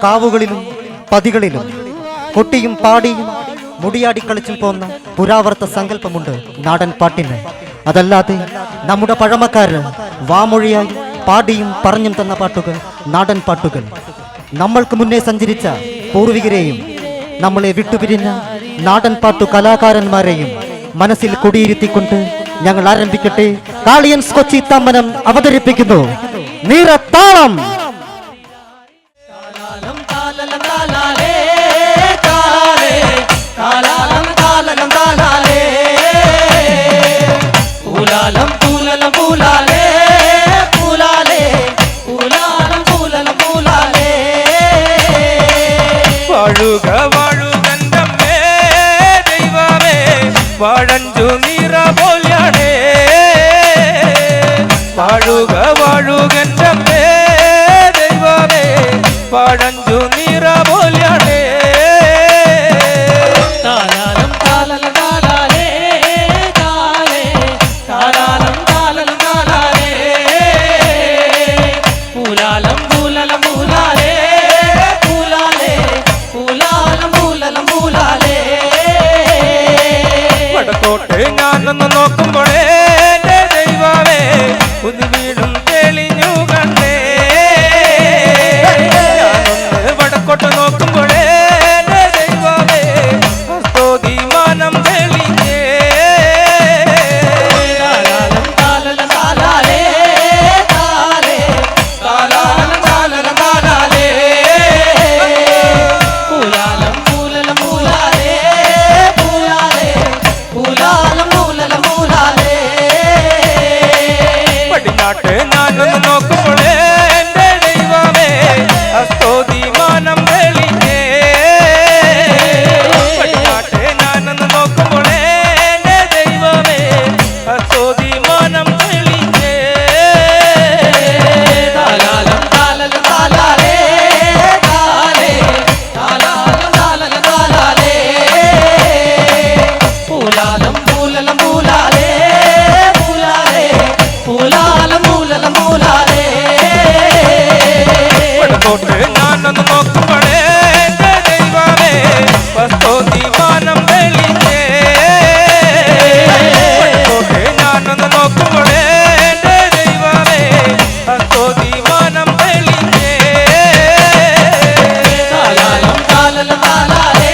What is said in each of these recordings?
കാവുകളിലും പതികളിലും കൊട്ടിയും പാടിയും മുടിയാടിക്കളിച്ചും പോന്ന പുരാവർത്ത സങ്കല്പമുണ്ട് നാടൻ പാട്ടിന്. അതല്ലാതെ നമ്മുടെ പഴമക്കാര് വാമൊഴിയായി പാടിയും പറഞ്ഞും തന്ന പാട്ടുകൾ നാടൻ പാട്ടുകൾ. നമ്മൾക്ക് മുന്നേ സഞ്ചരിച്ച പൂർവികരെയും നമ്മളെ വിട്ടുപിരിഞ്ഞ നാടൻ പാട്ടു കലാകാരന്മാരെയും മനസ്സിൽ കുടിയിരുത്തിക്കൊണ്ട് ഞങ്ങൾ ആരംഭിക്കട്ടെ. കാളിയൻസ് കൊച്ചി തമ്മനം അവതരിപ്പിക്കുന്നു നിറത്താളം. വാഴുക വാഴുകണ്ടമ്മേ ദൈവമേ വാഴഞ്ചു നിറ പോലെയാണേ. വാഴുക വാഴുകണ്ടമ്മേ ദൈവമേ വാഴഞ്ചു നിറ പോലെയാണേ. താലാലം താലലം താലാലേ താലേ താലാലം താലലം താലാലേ പൂലാലം പൂലലം പൂലാലേ പൂലാലേ പൂലാലം പൂലലം പൂലാലേ. വടക്കോട്ട് ഞാനൊന്ന് നോക്കുമ്പോഴേ ദൈവമേ പുതു വീടും തെളിഞ്ഞു കണ്ടേ. ഞാനൊന്ന് വടക്കോട്ട് നോക്കുമ്പോഴേ ദൈവമേ സ്തോതിമാനം തെളിഞ്ഞേ. താലാലം താലലം താലാലേ താലേ താലാലം താലലം താലാലേ പൂലാലം പൂലലം പൂലാലേ പൂലാലേ പൂലാലം പൂലലം പൂലാലേ. പടിഞ്ഞാട്ട് ഞാനൊന്ന് നോക്കുമ്പോഴേ ദൈവമേ സ്തോതിമാനം തെളിഞ്ഞേ. പടിഞ്ഞാട്ട് ഞാനൊന്ന് നോക്കുമ്പോഴേ ദൈവമേ സ്തോതിമാനം തെളിഞ്ഞേ. താലാലം താലലം താലാലേ താലേ താലാലം താലലം താലാലേ പൂലാലം പൂലലം പൂലാലേ പൂലാലേ പൂലാലം പൂലലം പൂലാലേ. വടക്കോട്ട് ഞാനൊന്ന് നോക്കുമ്പോഴേ ദൈവമേ സ്തോതിമാനം തെളിഞ്ഞേ. വടക്കോട്ട് ഞാനൊന്ന് നോക്കുമ്പോഴേ ദൈവമേ സ്തോതിമാനം തെളിഞ്ഞേ. താലാലം താലലം താലാലേ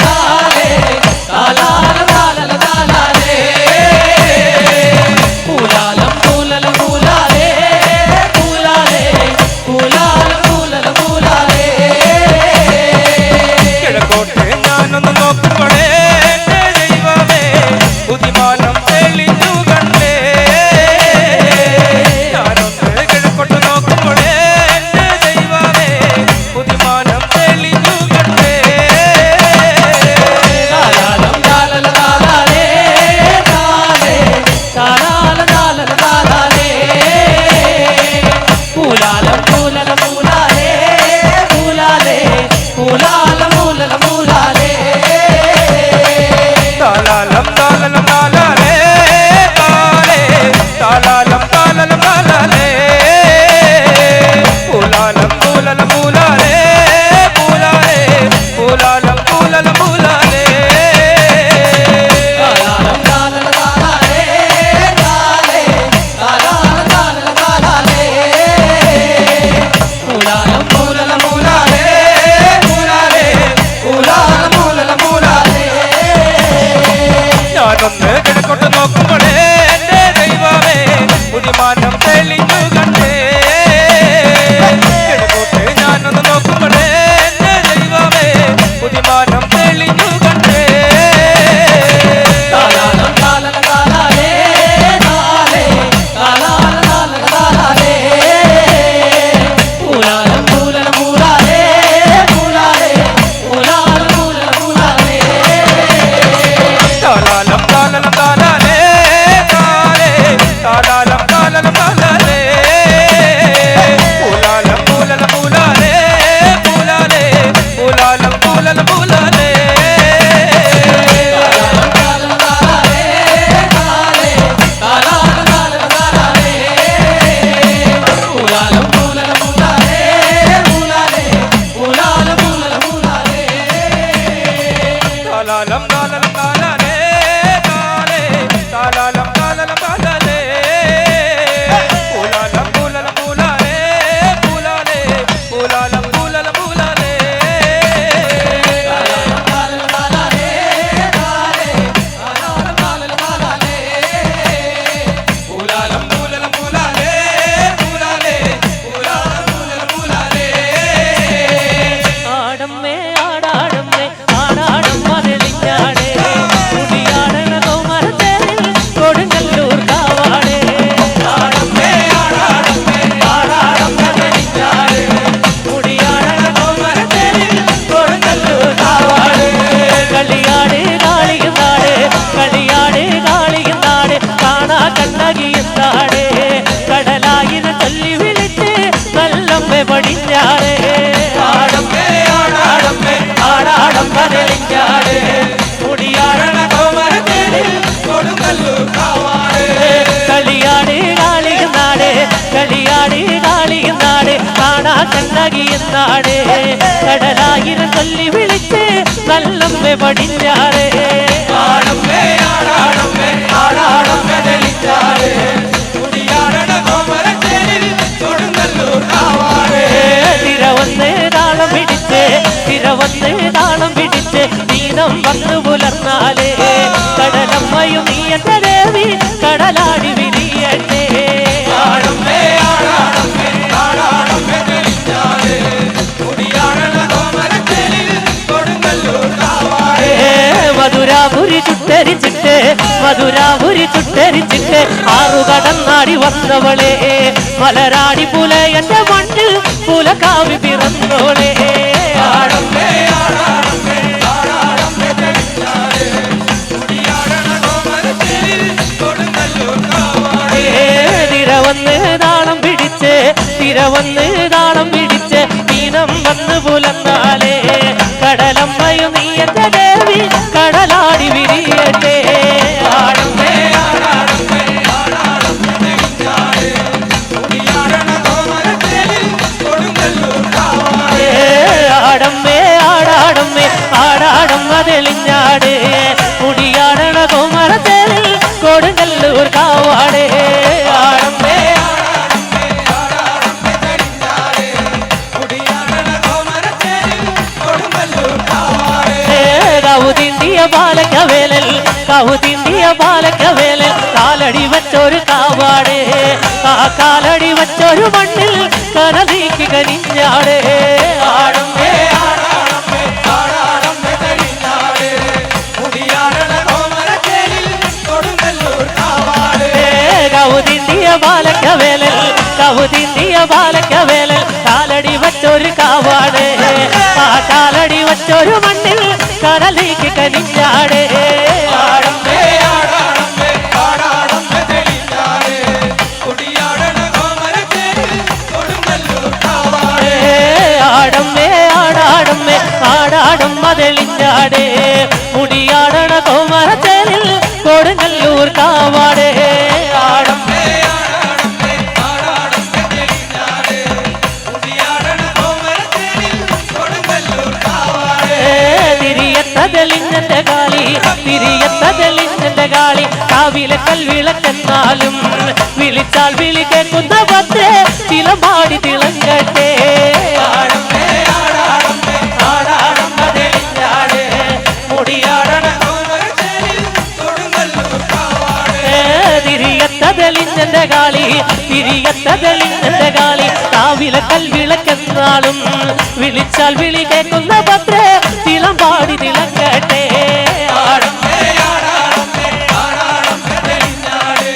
താലേ താലാലം താലലം താലാലേ പൂലാലം പൂലലം പൂലാലേ പൂലാലേ പൂലാലം പൂലലം പൂലാലേ. കിഴക്കോട്ട് ഞാനൊന്ന് നോക്കുമ്പോഴേ ദൈവമേ പുതിമാനം തെളിഞ്ഞു കണ്ടേ. ഞാനൊന്ന് കിഴക്കോട്ട് നോക്കുമ്പോഴേ ദൈവമേ പുതിമാനം തെളിഞ്ഞു കണ്ടേ. താലാലം താലലം താലാലേ താലേ താലാലം താലലം താലാലേ പൂലാലം പൂലലം പൂലാലേ പൂലാലേ പൂലാലം പൂലലം പൂലാലേ. താലാലം താലലം താലാലേ താലേ താലാലം താലലം താലാലേ പൂലാലം പൂലലം പൂലാലേ പൂലാലേ പൂലാലം പൂലലം പൂലാലേ. താലാലം താലലം താലാലേ താലേ താലാലം താലലം താലാലേ പൂലാലം പൂലലം പൂലാലേ പൂലാലേ പൂലാലം പൂലലം പൂലാലേ. ഞാനൊന്ന് കിഴക്കോട്ട് നോക്കുമ്പോഴേ ദൈവമേ പുതിമാനം തെളിഞ്ഞു കണ്ടേ. കിഴക്കോട്ട് ഞാനൊന്ന് നോക്കുമ്പോഴേ ദൈവമേ പുതിമാനം തെളിഞ്ഞു കണ്ടേ. താലാലം താലലം താലാലേ താലേ താലാലം താലലം താലാലേ പൂലാലം പൂലലം പൂലാലേ പൂലാലേ പൂലാലം പൂലലം പൂലാലേ. താലാലം താലലം താലാലേ താലേ താലാലം താലലം താലാലേ പൂലാലം പൂലലം പൂലാലേ പൂലാലേ പൂലാലം പൂലലം പൂലാലേ. താലാലം താലലം താലാലേ താലേ താലാലം താലലം താലാലേ പൂലാലം പൂലലം പൂലാലേ പൂലാലേ കണ്ണകി എന്നാണ് കടലായിരം ചൊല്ലി വിളിച്ച് നല്ലമ്മ പടിഞ്ഞാറ് ആടമ്മേ ആടാടമ്മേ ആടാടമ്മേ തെളിച്ചാട് കുടിയാടണ കോമരത്തേരിൽ കൊടുങ്ങല്ലൂർ കാവാട് തിരവന്ന് താളം പിടിച്ച് തിരവന്ന് താളം പിടിച്ച് ദീനം വന്നു പുലർന്നാലേ കടലമ്മയും നീ എന്റെ ദേവി കടലാടി വിരിയട്ടെ ആടമ്മേ ആടാടമ്മേ ആടാടമ്മേ തെളിച്ചാട് കുടിയാടണ കോമരത്തേരിൽ കൊടുങ്ങല്ലൂർ കാവാട് മധുരാപുരി ചുട്ടരിച്ചിട്ട് മധുരാപുരി ചുട്ടരിച്ചിട്ട് ആറു കടന്നാടി വന്നവളെ മലരാടി പുല എന്റെ മണ്ണിൽ പുലകാവി പിറന്നോളെ ആടമ്മേ ആടാടമ്മേ ആടാടമ്മേ തെളിച്ചാട് കുടിയാടണ കോമരത്തേരിൽ കൊടുങ്ങല്ലൂർ കാവാട് തിരവന്ന് താളം പിടിച്ച് തിരവന്ന് താളം പിടിച്ച് ദീനം വന്ന് പുലർന്നാലേ കടലമ്മയും നീ എന്റെ ദേവി കടലാടി വിരിയട്ടെ ആടമ്മേ ആടാടമ്മേ ആടാടമ്മേ തെളിച്ചാട് കുടിയാടണ കോമരത്തേരിൽ കൊടുങ്ങല്ലൂർ കാവാട് ആടമ്മേ ആടാടമ്മേ ആടാടമ്മ തെളിഞ്ഞാട് മുടിയാടണ കോമരത്തേരിൽ കൊടുങ്ങല്ലൂർ കാവാട് ആടമ്മേ ആടാടമ്മേ തെളിച്ചാട് കുടിയാടണ കോമരത്തേരിൽ കൊടുങ്ങല്ലൂർ കാവാട് കൗതിന്തിയ ബാലക്കവേലൽ കൗതിന്തിയ ബാലക്കവേലൽ കാലടി വച്ചൊരു കാവാട് ആ കാലടി വച്ചൊരു മണ്ണിൽ കനലീക്ക് കനിഞ്ഞാട് ആടമ്മേ ആടാടമ്മേ ആടാടമ്മേ തെളിച്ചാട് കുടിയാടണ കോമരത്തേരിൽ കൊടുങ്ങല്ലൂർ കാവാട് കൗതിന്തിയ ബാലക്കവേലൽ കൗതിന്തിയ ബാലക്കവേലൽ കാലടി വച്ചൊരു കാവാട് ആ കാലടി വച്ചൊരു മണ്ണിൽ കനലീക്ക് കനിഞ്ഞാട് ആടമ്മേ ആടാടമ്മേ ആടാടമ്മേ തെളിച്ചാട് കുടിയാടണ കോമരത്തേരിൽ കൊടുങ്ങല്ലൂർ കാവാട് ആടമ്മേ ആടാടമ്മേ ആടാടും മതെളിഞ്ഞാട് മുടിയാടണ കോമരത്തേരിൽ കൊടുങ്ങല്ലൂർ കാവാട് ആടമ്മേ ആടാടമ്മേ ആടാടമ്മേ തെളിച്ചാട് കുടിയാടണ കോമരത്തേരിൽ കൊടുങ്ങല്ലൂർ കാവാട് തിരിയത്തതെളിഞ്ഞന്റെ കാളി തിരിയത്തതെളിഞ്ഞന്റെ കാളി കാവിലെ കൽവിളക്കെന്നാലും വിളിച്ചാൽ വിളി കേൾക്കുന്ന ഭദ്രേ ചിലമാടി തിളങ്ങട്ടെ ആടമ്മേ ആടാടമ്മേ ആടാടമ്മേ തെളിച്ചാട് കുടിയാടണ കോമരത്തേരിൽ കൊടുങ്ങല്ലൂർ കാവാട് തിരിയത്തതെളിഞ്ഞന്റെ കാളി തിരിയത്തതെളിഞ്ഞന്റെ കാളി കാവിലെ കൽവിളക്കെന്നാലും വിളിച്ചാൽ വിളി കേൾക്കുന്ന ഭദ്രേ ചിലമ്പാടി തിളങ്ങട്ടെ ആടമ്മേ ആടാടമ്മേ ആടാടമ്മേ തെളിച്ചാട്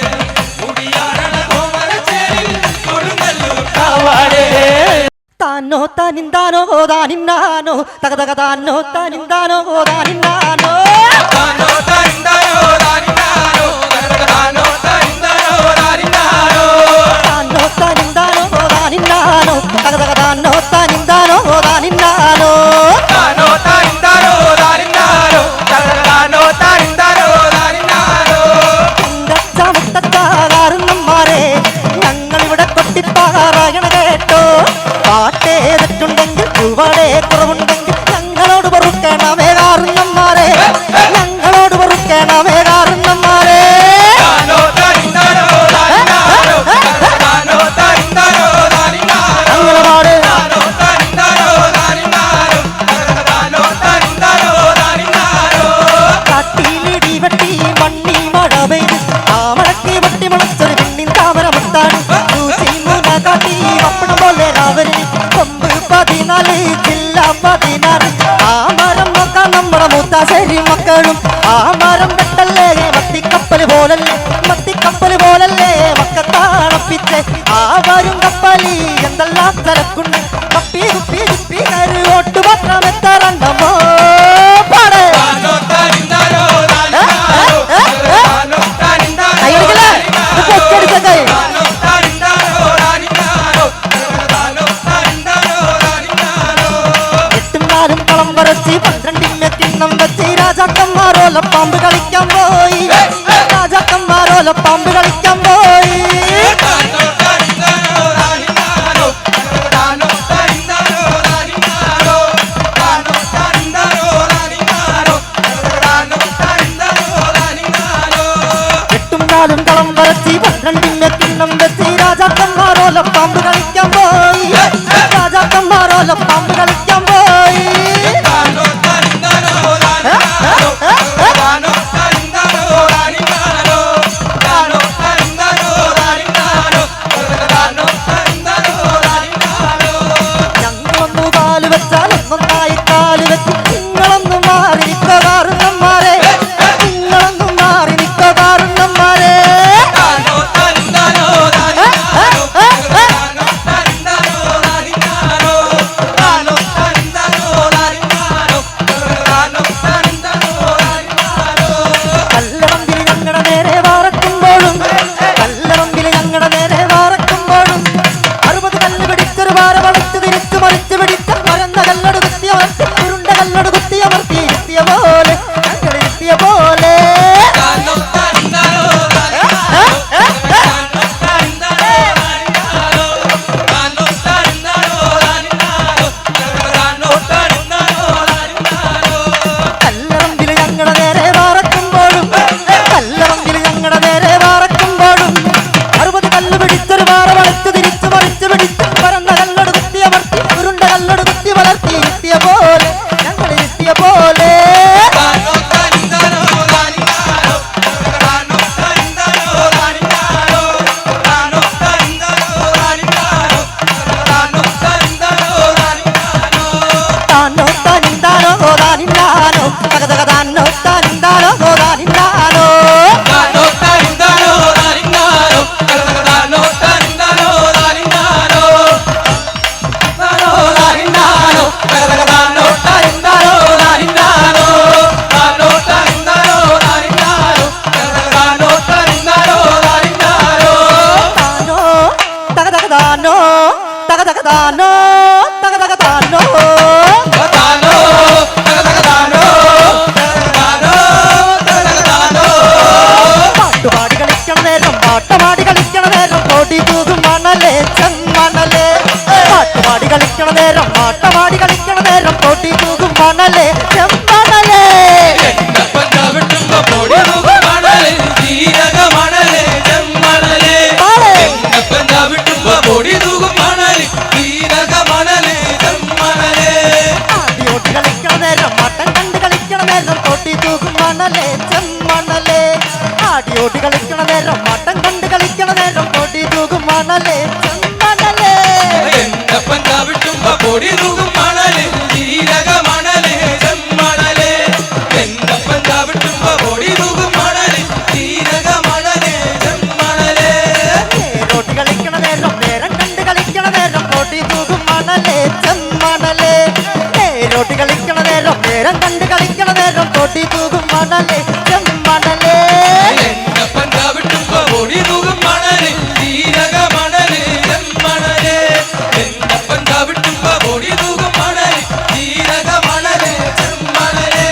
കുടിയാടണ കോമരത്തേരിൽ കൊടുങ്ങല്ലൂർ കാവാട് താനോ താനിന്താനോ താനിന്നാനോ തകതക താനോ താനിന്താനോ താനിന്നാനോ താനോ താനിന്താനോ താനിന്നാനോ താനോ താനിന്താനോ താനിന്നാനോ താനോ താനിന്താനോ താനിന്നാനോ തകതക താനോ താനിന്താനോ താനിന്നാനോ താനോ താനിന്താനോ താനിന്നാനോ താനോ താനിന്താനോ താനിന്നാനോ മുട്ടത്താകാറുന്നമ്മാരെ ഞങ്ങളിവിടെ കൊട്ടിപ്പാറായണ കേട്ടോ പാട്ടേതെറ്റുണ്ടെങ്കിൽ ഒരുപാടേ കുറവുണ്ടെങ്കിൽ ഞങ്ങളോട് പൊറുക്കണമേ കാറുന്നമ്മാരെ ഞങ്ങളോട് പൊറുക്കണമേ കാറുന്നമ്മാരെ താനോ താനിന്താനോ താനിന്നാനോ താനോ താനിന്താനോ താനിന്നാനോ ഞങ്ങളോട് താനോ താനിന്താനോ താനിന്നാനോ താനോ താനിന്താനോ താനിന്നാനോ കാട്ടിലിടി വെട്ടി മണ്ണി മഴ പെയ്ത് താമരക്ക് വെട്ടി മുളച്ചൊരു പിന്നിൻ താമര മുത്താണ് കാട്ടി വപ്പണം പോലെ രാവരി കൊമ്പ് 14 ജില്ല 16 ആ മരം നോക്കാൻ നമ്മുടെ മൂത്താശ്ശേരി മക്കളും ആ മരം വെട്ടല്ലേ മത്തിക്കപ്പല് പോലല്ലേ മക്കത്താണപ്പിച്ച് ആ വരും കപ്പലി എന്തെല്ലാം തിരക്കുണ്ട് കപ്പി കുപ്പി കുപ്പി കരുവോട്ട് പത്രം എത്താറണ്ടമോ പാടേ താനോ താനിന്താനോ താനിന്നാനോ താനോ താനിന്താനോ കൈയടിക്കല്ലേ കൊച്ചടിച്ച കൈ താനോ താനിന്താനോ താനിന്നാനോ താനോ താനിന്താനോ താനിന്നാനോ എട്ടുന്നാലും കളം വരച്ച് 12 കിണ്ണം വെച്ച് രാജാക്കന്മാരോല പാമ്പ് കളിക്കാൻ പോയി രാജാക്കന്മാരോല പാമ്പ് കളിക്കാൻ പോയി താനോ താനിന്താനോ താനിന്നാനോ താനോ താനിന്താനോ നാലും കളം വരച്ച് 12 കിണ്ണം വെച്ച് രാജാക്കന്മാരോല പാമ്പ് കളിക്കാൻ പോയി രാജാക്കന്മാരോല പാമ്പ് കളിക്കാൻ പോയി താനോ തരിന്താനോ താനിന്താനോ താനോ തരിന്താനോ താനിന്താനോ താനോ തരിന്താനോ താനിന്താനോ താനോ തരിന്താനോ താനിന്താനോ ഞങ്ങളൊന്നു കാല് വെച്ചാൽ ഒന്നൊന്നായി കാല് വെച്ച് നിങ്ങളൊന്നു മാറി നിൽക്കാറുന്നമാരെ നിങ്ങളൊന്നു മാറി നിൽക്കാറുന്നമാരെ താനോ തരിന്താനോ താനിന്താനോ താനോ തരിന്താനോ താനിന്താനോ താനോ തരിന്താനോ താനിന്താനോ താനോ തരിന്താനോ താനിന്താനോ കല്ലറമ്പിൽ ഞങ്ങളുടെ നേരെ വാറക്കുമ്പോഴും കല്ലറമ്പിൽ ഞങ്ങളുടെ നേരെ വാറക്കുമ്പോഴും 60 കല്ല് പിടിച്ചൊരു വാര വളച്ച് തിരിച്ചു മറിച്ചു പിടിച്ച പരന്ന കല്ലട് കുത്തിയമർത്തി ഉരുണ്ട കല്ലട് കുത്തിയമർത്തി ഇരുത്തിയ പോലെ ഞങ്ങൾ ഇരുത്തിയ പോലെ താനോ തരിന്താനോ താനിന്താനോ താനോ തരിന്താനോ താനിന്താനോ താനോ തരിന്താനോ താനിന്താനോ താനോ തരിന്താനോ താനിന്താനോ കല്ലറമ്പിൽ ഞങ്ങളുടെ നേരെ വാറക്കുമ്പോഴും കല്ലറമ്പിൽ ഞങ്ങളുടെ നേരെ വാറക്കുമ്പോഴും 60 കല്ല് പിടിച്ചൊരു വാര വളച്ച് തിരിച്ചു മറിച്ചു പിടിച്ച പരന്ന കല്ലട് കുത്തിയമർത്തി ഉരുണ്ട കല്ലട് കുത്തി വളർത്തി ഇരുത്തിയ പോലെ ഞങ്ങൾ ഇരുത്തിയ പോലെ താനോ തരിന്താനോ താനിന്താനോ താനോ തരിന്താനോ താനിന്താനോ താനോ തരിന്താനോ താനിന്താനോ താനോ തരിന്താനോ താനിന്താനോ താനോ താനിന്താനോ താനിന്താനോ തകതകതാനോ താനിന്താനോ താനിന്താനോ താനോ തരിന്താനോ താനിന്താനോ താനോ തരിന്താനോ താനിന്താനോ താനോ തരിന്താനോ താനോ തരിന്താനോ താനിന്താനോ താനോ തരിന്താനോ താനിന്താനോ താനോ തരിന്താനോ താനിന്താനോ താനോ തകതകതാനോ തകതകതാനോ തകതകതാനോ താനോ തകതകതാനോ താനോ തകതകതാനോ പാട്ടുപാടി കളിക്കണ നേരം പാട്ടപാടി കളിക്കണ നേരം കോടി തൂകും മണലേ ചെമ്മണലേ പാട്ടുപാടി കളിക്കണ നേരം പാട്ടപാടി കളിക്കണ നേരം കോടി തൂകും മണലേ ചെമ്മണലേ എന്നപ്പൻ ചവിട്ടുമ്പോ പൊടി തൂകും മണല് ജീരക മണല് ചെമ്മണല് എന്നപ്പൻ ചവിട്ടുമ്പോ പൊടി തൂകും മണല് ജീരക മണല് ചെമ്മണല് ആടിയോട്ടി കളിക്കണ നേരം മട്ടൻ കണ്ട് കളിക്കണ നേരം കോട്ടി തൂകും മണലേ ചെമ്മണലേ ആടിയോട്ടി കളിക്കണ നേരം മട്ടൻ കണ്ട് കളിക്കണ നേരം കോട്ടി തൂകും മണലേ ചെമ്മണലേ എന്നപ്പൻ ചവിട്ടുമ്പോ പൊടി തൂകും മണല് ജീരക മണല് ചെമ്മണല് എന്നപ്പൻ ചവിട്ടുമ്പോ പൊടി തൂകും മണല് ജീരക മണല് ചെമ്മണല് നേരോട്ടി കളിക്കണ നേരം നേരം കണ്ട് കളിക്കണ നേരം കോട്ടി തൂകും മണലേ ചെമ്മണലേ നേരോട്ടി കളിക്കണ നേരം നേരം കണ്ട് കളിക്കണ നേരം കോട്ടി തൂകും മണലേ ചെമ്മണലേ എന്നപ്പൻ ചവിട്ടുമ്പോ പൊടി തൂകും മണല് ജീരക മണല് ചെമ്മണല് എന്നപ്പൻ ചവിട്ടുമ്പോ പൊടി തൂകും മണല് ജീരക മണല് ചെമ്മണല്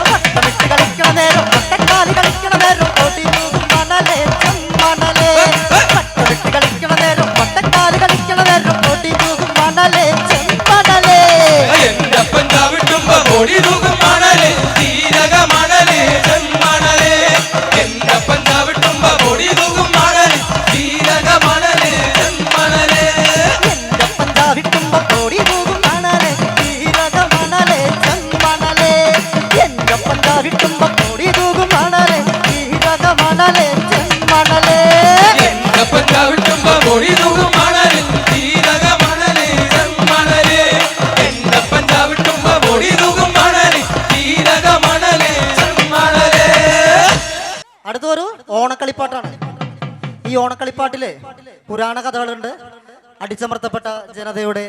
വട്ടമിട്ട് കളിക്കണ നേരം വട്ടക്കാലി കളിക്കണ നേരം കോട്ടി തൂകും മണലേ ചെമ്മണലേ വട്ടമിട്ട് കളിക്കണ നേരം വട്ടക്കാലി കളിക്കണ നേരം കോട്ടി തൂകും മണലേ ചെമ്മണലേ എന്നപ്പൻ ചവിട്ടുമ്പോ പൊടി തൂകും മണല് ജീരക മണല് ചെമ്മണല് എന്നപ്പൻ ചവിട്ടുമ്പോ പൊടി തൂകും മണല് ജീരക മണല് ചെമ്മണല് എന്റെ പഞ്ചാവിട്ടുമ്പോ കോടി തൂകും മണലേ ജീരക മണലേ ചെമ്മണലേ എന്റെ പഞ്ചാവിട്ടുമ്പോ കോടി തൂകും മണലേ ജീരക മണലേ ചെമ്മണലേ എന്നപ്പൻ ചവിട്ടുമ്പോ പൊടി തൂകും മണല് ജീരക മണല് ചെമ്മണല് എന്നപ്പൻ ചവിട്ടുമ്പോ പൊടി തൂകും മണല് ജീരക മണല് ചെമ്മണല് അടുത്തൊരു ഓണക്കളിപ്പാട്ടാണ്. ഈ ഓണക്കളിപ്പാട്ടില് പുരാണ കഥകളുണ്ട്, അടിച്ചമർത്തപ്പെട്ട ജനതയുടെ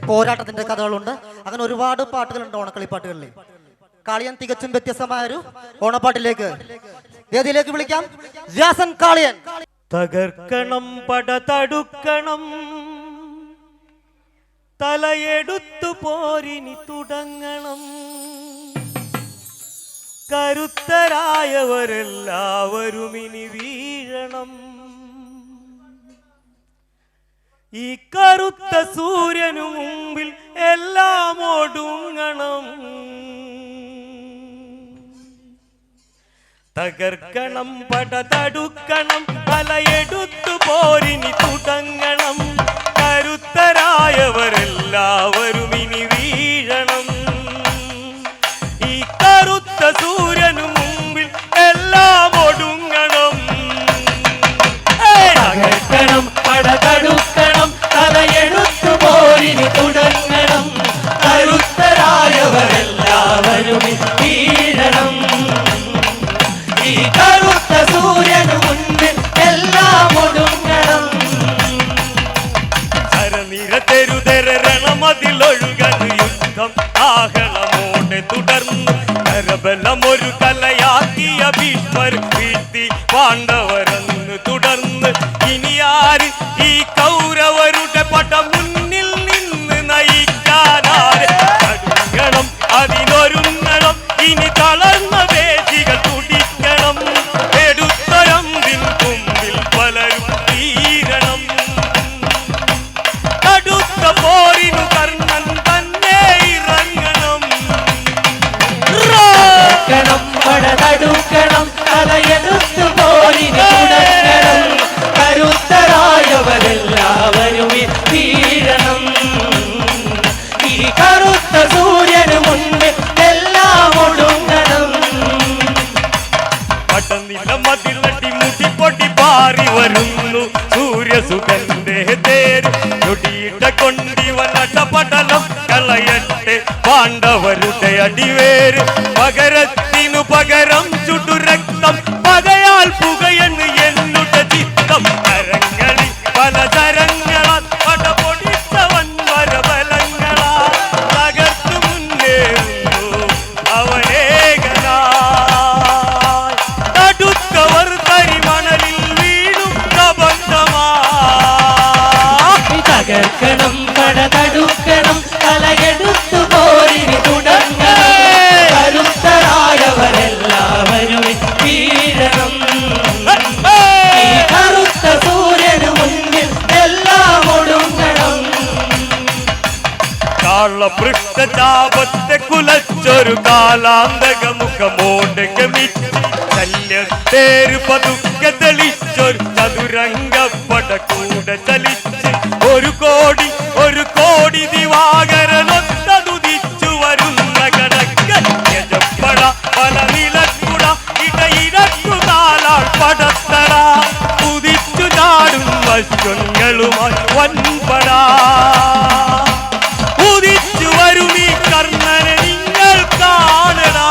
പോരാട്ടത്തിന്റെ കഥകളുണ്ട്. അങ്ങനെ ഒരുപാട് പാട്ടുകളുണ്ട് ഓണക്കളിപ്പാട്ടുകളിൽ. കാളിയൻ തികച്ചും വ്യത്യസ്തമായ ഒരു ഓണപ്പാട്ടിലേക്ക് വേദിയിലേക്ക് വിളിക്കാം വ്യാസൻ കാളിയൻ. തകർക്കണം പട തടുക്കണം തലയെടുത്തു പോരിനി തുടങ്ങണം കരുത്തരായവരെല്ലാവരും ഇനി വീഴണം ഈ കറുത്ത സൂര്യനു മുമ്പിൽ എല്ലാം ഒടുങ്ങണം തകർക്കണം പട തടുക്കണം തലയെടുത്തു പോരിനി തുടങ്ങണം കരുത്തരായവരെല്ലാവരും ഇനി വീഴണം ഈ കറുത്ത സൂര്യനു മുമ്പിൽ എല്ലാം ഒടുങ്ങണം തകർക്കണം പട തടുക്കണം തലയെടുത്തു പോരിനി തുടങ്ങണം കരുത്തരായവരെല്ലാവരും വീഴണം ഈ കറുത്ത സൂര്യനു മുൻപിൽ എല്ലാം ഒടുങ്ങണം കരനിര തെരുതെരണമതിലൊഴുകണ് യുദ്ധം ആഹളമോടെ തുടർന്ന് കരബലമൊരു കലയാക്കിയ ഭീഷ്മർ വീഴ്ത്തി പാണ്ഡവരെന്ന് തുടർന്ന് ഇനി ആര് ഈ കൗരവരുടെ പട മുന്നിൽ നിന്ന് നയിക്കാനാര് കടുങ്ങണം അതിനൊരുങ്ങണം ഇനി തളർന്ന വേദികൾ തുടിക്കണം എടുത്തൊരമ്പിൻ കുമ്പിൽ പലരും തീരണം കടുത്ത പോരിനു കർണൻ തന്നെ ഇറങ്ങണം തകർക്കണം പട തടുക്കണം തലയെടുത്തു പോരിനി തുടങ്ങണം കരുത്തരായവരെല്ലാവരും വീഴണം ഈ കറുത്ത സൂര്യനു മുൻപിൽ എല്ലാം ഒടുങ്ങണം പട്ടനില മതിലടി മുടിപ്പൊടി പാറി വരുന്നു സൂര്യസുഗന്ധേ തേര് ചൊടിയിട്ട കൊണ്ടിവനടപടലം കളയട്ടെ പാണ്ഡവരുടെ അടിവേര് പകരത്തിനു പകരം ചുടുരക്തം പകയാൽ പുകയെന്ന് എന്നുടെ ചിത്തം കരങ്ങളിൽ പലതരങ്ങളാൽ പടപൊടിച്ചവൻ വരബലങ്ങളാ തകർത്തു മുന്നേറുന്നു അവനേകനായി തടുത്തവർ തരിമണലിൽ വീഴും പ്രബന്ധമാ തകർക്കണം പട തടുക്കണം തലയെടുത്തു പോരിനി തുടങ്ങണം കരുത്തരായവരെല്ലാവരും വീഴണം ഈ കറുത്ത സൂര്യനു മുന്നിൽ എല്ലാം ഒടുങ്ങണം കാളപൃഷ്ഠചാപത്തെ കുലച്ചൊരു കാലാന്തകമുഖമോടെ ഗമിച്ച് ശല്യത്തേര് പതുക്കെ തെളിച്ചൊരു ചതുരംഗപ്പട കൂടെ ചലിച്ച് ഒരു കോടി ദിവാകരനൊത്തതുദിച്ചു വരുന്ന കണക്ക് യജപ്പട പല നിലക്കുട ഇടയിടക്കു കാലാൾ പടത്തട കുതിച്ചു ചാടും വശങ്ങളുമായി വൻപട ഉദിച്ചു വരുമീ കർണനെ നിങ്ങൾ കാണടാ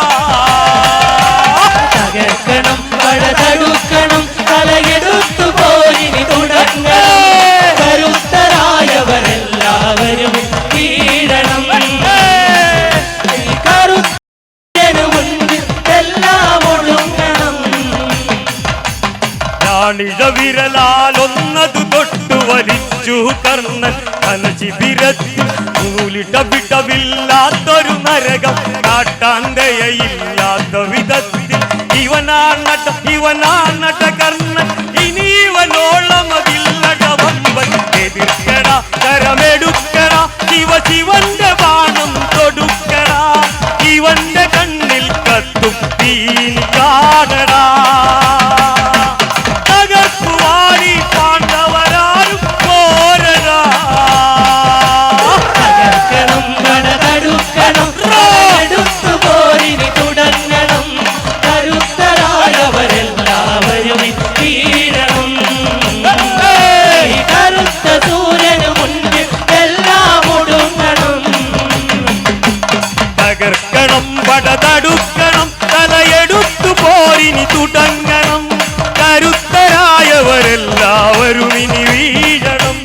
തകർക്കണം പട തടുക്കണം തലയെടുത്തു പോരിനി തുടങ്ങണം കരുത്തരായവരെല്ലാവരും വീഴണം ഈ കറുത്തനു മുൻപിൽ എല്ലാം ഒടുങ്ങണം ഞാണിഴ വിരലാലൊന്നതു തൊട്ടു വലിച്ചു കർണൻ കനശിബിരത്തിൽ നൂലിടവിടവില്ലാത്തൊരു നരകം കാട്ടാൻ ദയയില്ലാത്ത വിധത്തിൽ ഇവനാണട്ട കർണൻ ഇനി ഇവനോളമതില്ലട വമ്പൻ എതിർക്കട കരമെടുക്കട ശിവന്റെ ബാണം തൊടുക്കട ഇവന്റെ കണ്ണിൽ കത്തും തീനി കാണടാ തകർക്കുവാനി പാണ്ഡവരാരും പോരടാ തകർക്കണം പട തടുക്കണം തലയെടുത്തു പോരിനി തുടങ്ങണം കരുത്തരായവരെല്ലാവരും വീഴണം ഈ കറുത്ത സൂര്യനു മുൻപിൽ എല്ലാം ഒടുങ്ങണം തകർക്കണം പട തടുക്കണം തലയെടുത്തു പോരിനി തുടങ്ങണം കരുത്തരായവരെല്ലാവരും ഇനി വീഴണം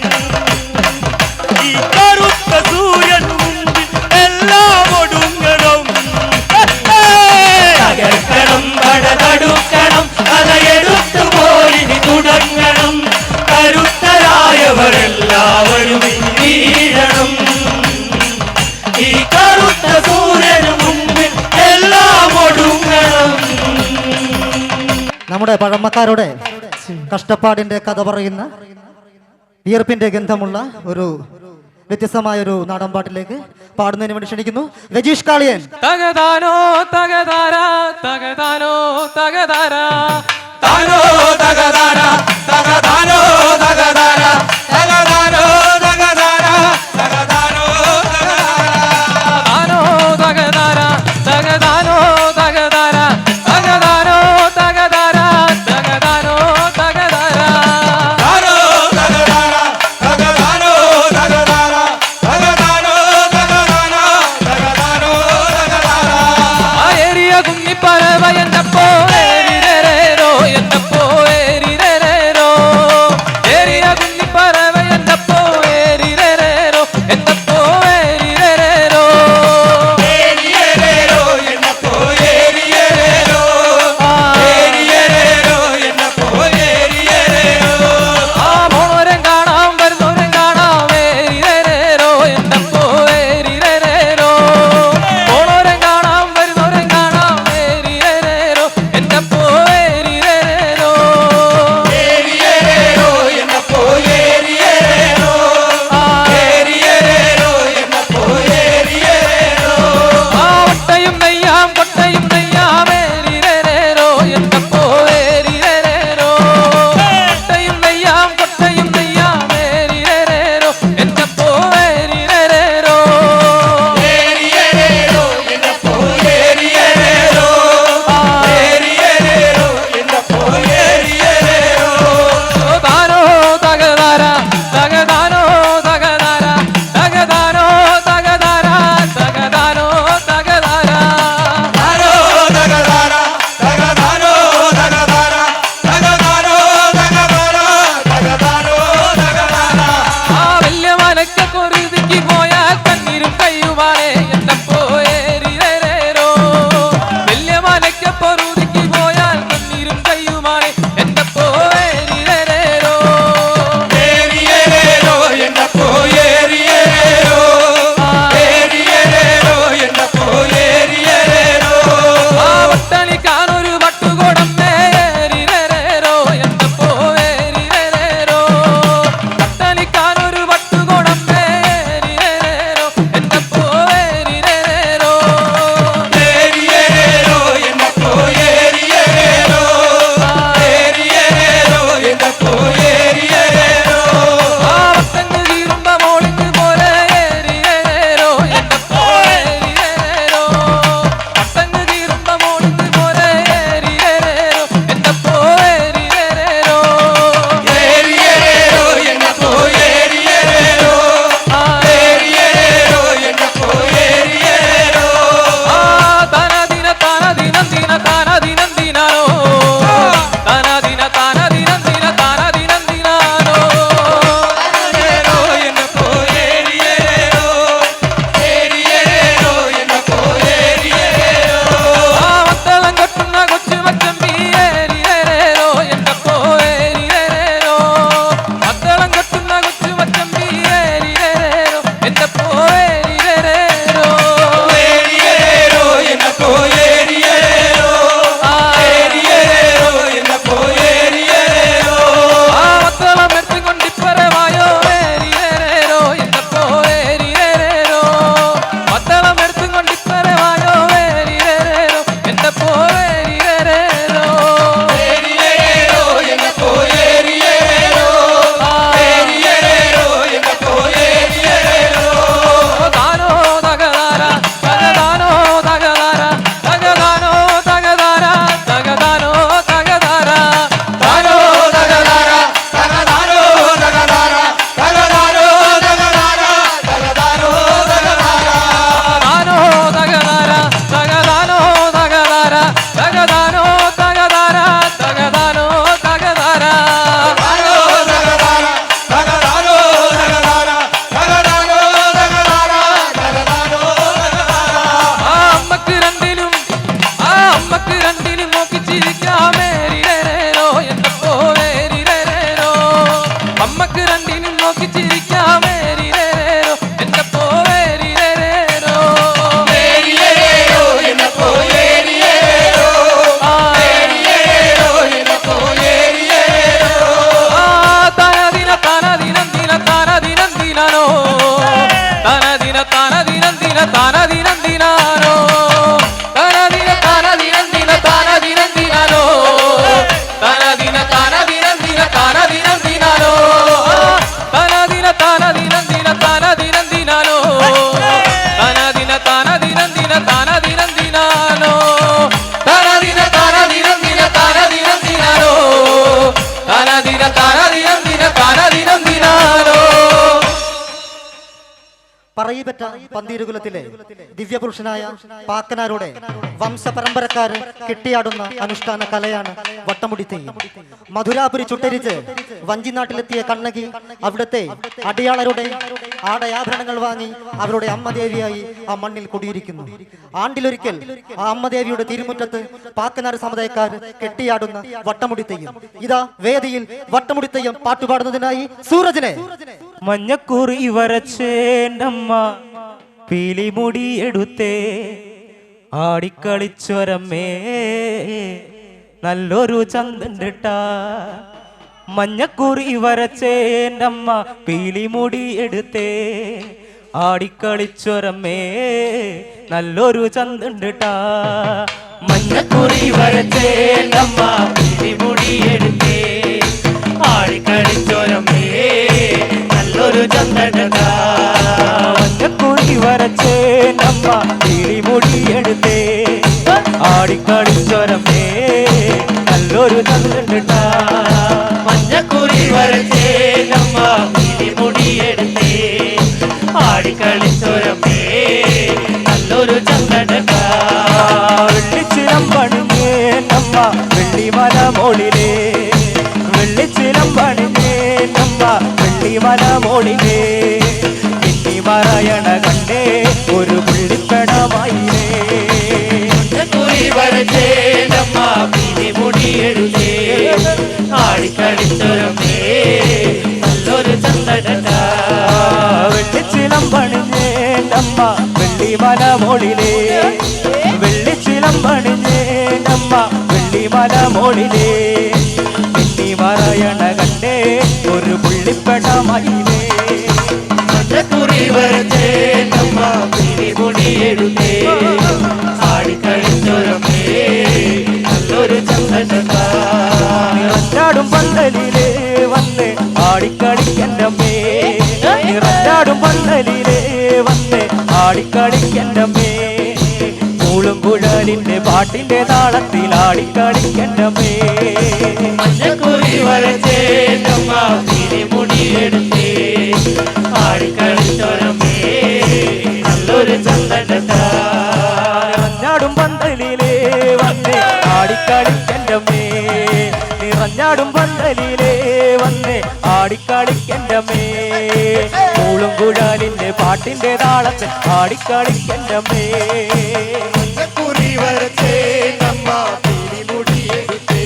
ഈ കറുത്ത സൂര്യൻ മുമ്പിൽ എല്ലാം ഒടുങ്ങണം തകർക്കണം പട തടുക്കണം തലയെടുത്തു പോരിനി തുടങ്ങണം കരുത്തരായവരെല്ലാവരും വീഴണം ഈ കറുത്ത സൂര്യനു മുൻപിൽ എല്ലാം ഒടുങ്ങണം നമ്മുടെ പഴമക്കാരുടെ കഷ്ടപ്പാടിന്റെ കഥ പറയുന്ന വിയർപ്പിന്റെ ഗന്ധമുള്ള ഒരു വ്യത്യസ്തമായ ഒരു നാടൻ പാട്ടിലേക്ക് പാടുന്നതിന് വേണ്ടി ക്ഷണിക്കുന്നു രജീഷ് കാളിയൻ. തകതാനോ തകതാര തകതാനോ തകതാര താനോ തകതാര തകതാനോ തകതാര തകതാനോ തകതാര തകതാനോ താനോ തകതാര തകതാനോ തകതാര തകതാനോ തകതാര തകതാനോ തകതാര താനോ തകതാര തകതാനോ തകതാര തകതാനോ തകതാര തകതാനോ തകതാര ആ ഏരിയ കുഞ്ഞിപ്പറവ എന്നപ്പോ ഏരിരേരോ എന്നപ്പോ പറയിപ്പറ്റ പന്തീരുകുലത്തിലെ ദിവ്യപുരുഷനായ പാക്കനാരുടെ വംശപരമ്പരക്കാര് കെട്ടിയാടുന്ന അനുഷ്ഠാന കലയാണ് വട്ടമുടിത്തെയ്യം. മധുരാപുരി ചുട്ടരിച്ച് വഞ്ചിനാട്ടിലെത്തിയ കണ്ണകി അവിടുത്തെ അടിയാളരുടെ ആടയാഭരണങ്ങൾ വാങ്ങി അവരുടെ അമ്മദേവിയായി ആ മണ്ണിൽ കുടിയിരിക്കുന്നു. ആണ്ടിലൊരിക്കൽ ആ അമ്മദേവിയുടെ തിരുമുറ്റത്ത് പാക്കനാർ സമുദായക്കാർ കെട്ടിയാടുന്ന വട്ടമുടിത്തെയ്യം. ഇതാ വേദിയിൽ വട്ടമുടിത്തെയ്യം പാട്ടുപാടുന്നതിനായി സൂരജിനെ. മഞ്ഞക്കുറി വരച്ചേണ്ടമ്മ പീലിമുടി എടുത്തേ ആടിക്കളിച്ചൊരമ്മേ നല്ലൊരു ചന്തണ്ടിട്ടാ. മഞ്ഞക്കുറി വരച്ചേണ്ടമ്മ പീലിമുടി എടുത്തേ ആടിക്കളിച്ചൊരമ്മേ നല്ലൊരു ചന്തണ്ടിട്ടാ. മഞ്ഞക്കുറി വരച്ചേണ്ടമ്മ പീലിമുടി എടുത്തേ ആടിക്കളിച്ചൊരമ്മേ നല്ലൊരു ചന്തണ്ടിട്ടാ. മഞ്ഞക്കുറി വരച്ചേണ്ടമ്മ പീലിമുടി എടുത്തേ ആടിക്കളിച്ചൊരമ്മേ നല്ലൊരു ചന്തണ്ടിട്ടാ. മഞ്ഞക്കുറി വരച്ചേണ്ടമ്മ പീലിമുടി എടുത്തേ ആടിക്കളിച്ചൊരമ്മേ നല്ലൊരു ചന്തണ്ടിട്ടാ. വെള്ളിച്ചിലം പണിഞ്ഞേണ്ടമ്മ വെള്ളിമല മോളിലേ വെള്ളിച്ചിലം പണിഞ്ഞേണ്ടമ്മ വെള്ളിമല മോളിലേ പിന്നി മറയണ കണ്ടേ ഒരു പുള്ളിപ്പെടമായിരേ. മഞ്ഞക്കുറി വരച്ചേണ്ടമ്മ പീലിമുടി എടുത്തേ ആടിക്കളിച്ചൊരമ്മേ നല്ലൊരു ചന്തണ്ടിട്ടാ. വെള്ളിച്ചിലം പണിഞ്ഞേണ്ടമ്മ വെള്ളിമല മോളിലേ വെള്ളിച്ചിലം പണിഞ്ഞേണ്ടമ്മ വെള്ളിമല മോളിലേ പിന്നി മറയണ കണ്ടേ ഒരു പുള്ളിപ്പെടമായിരേ. മഞ്ഞക്കുറി വരച്ചേണ്ടമ്മ പീലിമുടി എടുത്തേ ആടിക്കളിച്ചൊരമ്മേ നല്ലൊരു ചന്തണ്ടിട്ടാ. നിറഞ്ഞാടും പന്തലിലേ വന്ന് ആടിക്കളിക്കണ്ടമ്മേ നിറഞ്ഞാടും പന്തലിലേ വന്ന് ആടിക്കളിക്കണ്ടമ്മേ മൂളും കുഴലിന്റെ പാട്ടിന്റെ താളത്തിൽ ആടിക്കളിക്കണ്ടമ്മേ. മഞ്ഞക്കുറി വരച്ചേണ്ടമ്മ പീലിമുടി എടുത്തേ ആടിക്കളിച്ചൊരമ്മേ നല്ലൊരു ചന്തണ്ടിട്ടാ. നിറഞ്ഞാടും പന്തലിലേ വന്ന് ആടിക്കളിക്കണ്ടമ്മേ നിറഞ്ഞാടും പന്തലിലേ വന്ന് ആടിക്കളിക്കണ്ടമ്മേ മൂളും കുഴലിന്റെ പാട്ടിന്റെ താളത്തിൽ ആടിക്കളിക്കണ്ടമ്മേ. മഞ്ഞക്കുറി വരച്ചേണ്ടമ്മ പീലിമുടി എടുത്തേ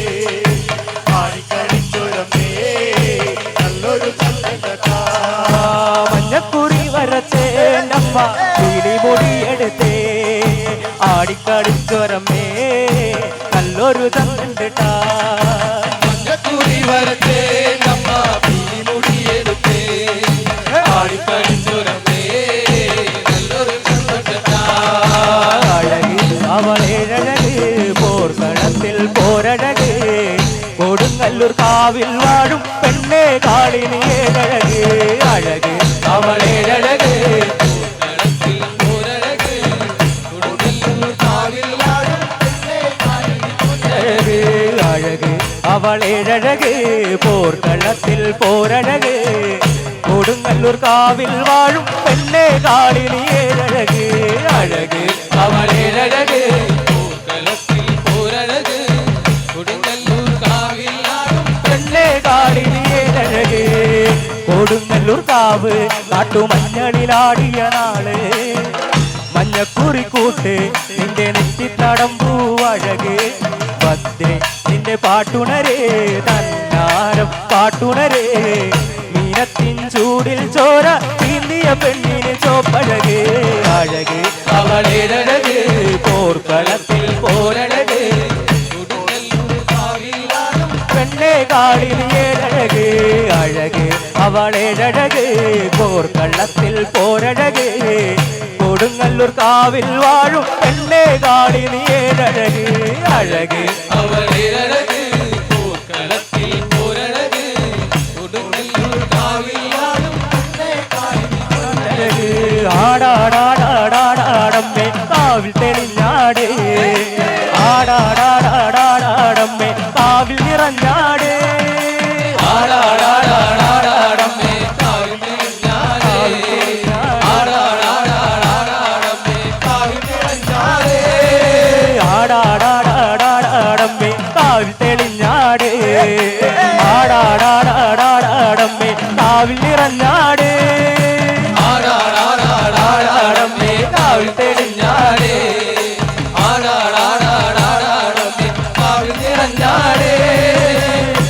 ആടിക്കളിച്ചൊരമ്മേ നല്ലൊരു ചന്തണ്ടിട്ടാ. മഞ്ഞക്കുറി വരച്ചേണ്ടമ്മ പീലിമുടി എടുത്തേ ആടിക്കളിച്ചൊരമ്മേ നല്ലൊരു ചന്തണ്ടിട്ടാ. മഞ്ഞക്കുറി വരച്ചേണ്ടമ്മ പീലിമുടി എടുത്തേ ആടിക്കളിച്ചൊരമ്മേ നല്ലൊരു ചന്തണ്ടിട്ടാ. അഴക് അവളേഴഴക് പോർക്കളത്തിൽ പോരഴക് കൊടുങ്ങല്ലൂർ കാവിൽ വാഴും പെണ്ണേ കാളിനിയേഴഴക്. അഴക് അവളേഴഴക് അഴക് അവളേഴഴക് പോർക്കളത്തിൽ പോരഴക് കൊടുങ്ങല്ലൂർ കാവിൽ വാഴും പെണ്ണേ കാളിനിയേഴഴക്. അഴക് അവളേഴഴക് പെണ്ണേ കാളിനിയേഴഴക് കൊടുങ്ങല്ലൂർ കാവ് കാട്ടുമഞ്ഞളിലാടിയ നാള് മഞ്ഞക്കുറി കൂട്ട് നിന്റെ നെറ്റിത്തടം പൂവഴക് ഭദ്രേ നിന്റെ പാട്ടുണരേ തന്നാരം പാട്ടുണരേ മീനത്തിൻ ചൂടിൽ ചോര നീന്തിയ പെണ്ണിന് ചോപ്പഴക്. അഴക് അവളേഴഴക് പോർക്കളത്തിൽ പോരഴക് പെണ്ണേ കാളിനിയേഴഴക്. അഴക് അവളേഴഴക് പോർക്കളത്തിൽ പോരഴക് കൊടുങ്ങല്ലൂർ കാവിൽ വാഴും പെണ്ണേ കാളിനിയേഴഴക്. അഴക് അവളേഴഴക് പോർക്കളത്തിൽ പോരഴക് കൊടുങ്ങല്ലൂർ കാവിൽ വാഴും പെണ്ണേ കാളിനിയേഴഴ്. ആടാടാടാടാടാടമ്മേ കാവിൽ തെളിഞ്ഞാട് ആടാടാടാടാടാടമ്മേ കാവിൽ നിറഞ്ഞാട്. ആടാടാടാടാടാടമ്മേ കാവിൽ തെളിഞ്ഞാട് ആടാടാ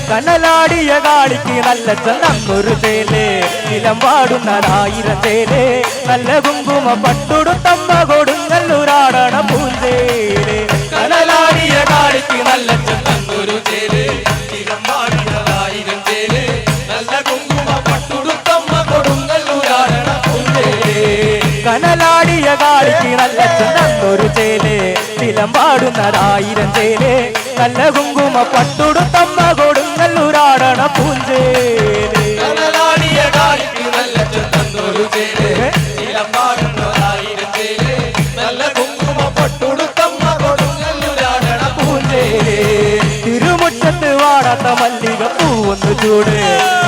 കനലാടിയ കാളിക്ക് നല്ല ചന്നൊരു ചേല് നിലമ്പാടുന്നതായിരം ചേല് നല്ല കുങ്കുമ പട്ടുടുത്തമ്മ കൊടുങ്ങല്ലൂരാടണ പൂഞ്ചേല് കനലാടിയ കാളിക്ക് നല്ല ചന്നൊരു ചേല് നിലമ്പാടുന്നതായിരം ചേല് നല്ല കുങ്കുമ പട്ടുടുത്തമ്മ കൊടുങ്ങല്ലൂരാടണ പൂഞ്ചേല് കനലാടിയ കാളിക്ക് നല്ല ചന്നൊരു ചേല് നിലമ്പാടുന്നതായിരം ചേല് നല്ല കുങ്കുമ പട്ടുടുത്തമ്മ കൊടുങ്ങല്ലൂരാടണ പൂഞ്ചേല് കനലാടിയ കാളിക്ക് നല്ല ചന്നൊരു ചേല് നിലമ്പാടുന്നതായിരം ചേല് നല്ല കുങ്കുമ പട്ടുടുത്തമ്മ കൊടുങ്ങല്ലൂരാടണ പൂഞ്ചേല് തിരുമുറ്റത്ത് വാടാത്ത മല്ലിക പൂവൊന്നു ചൂട്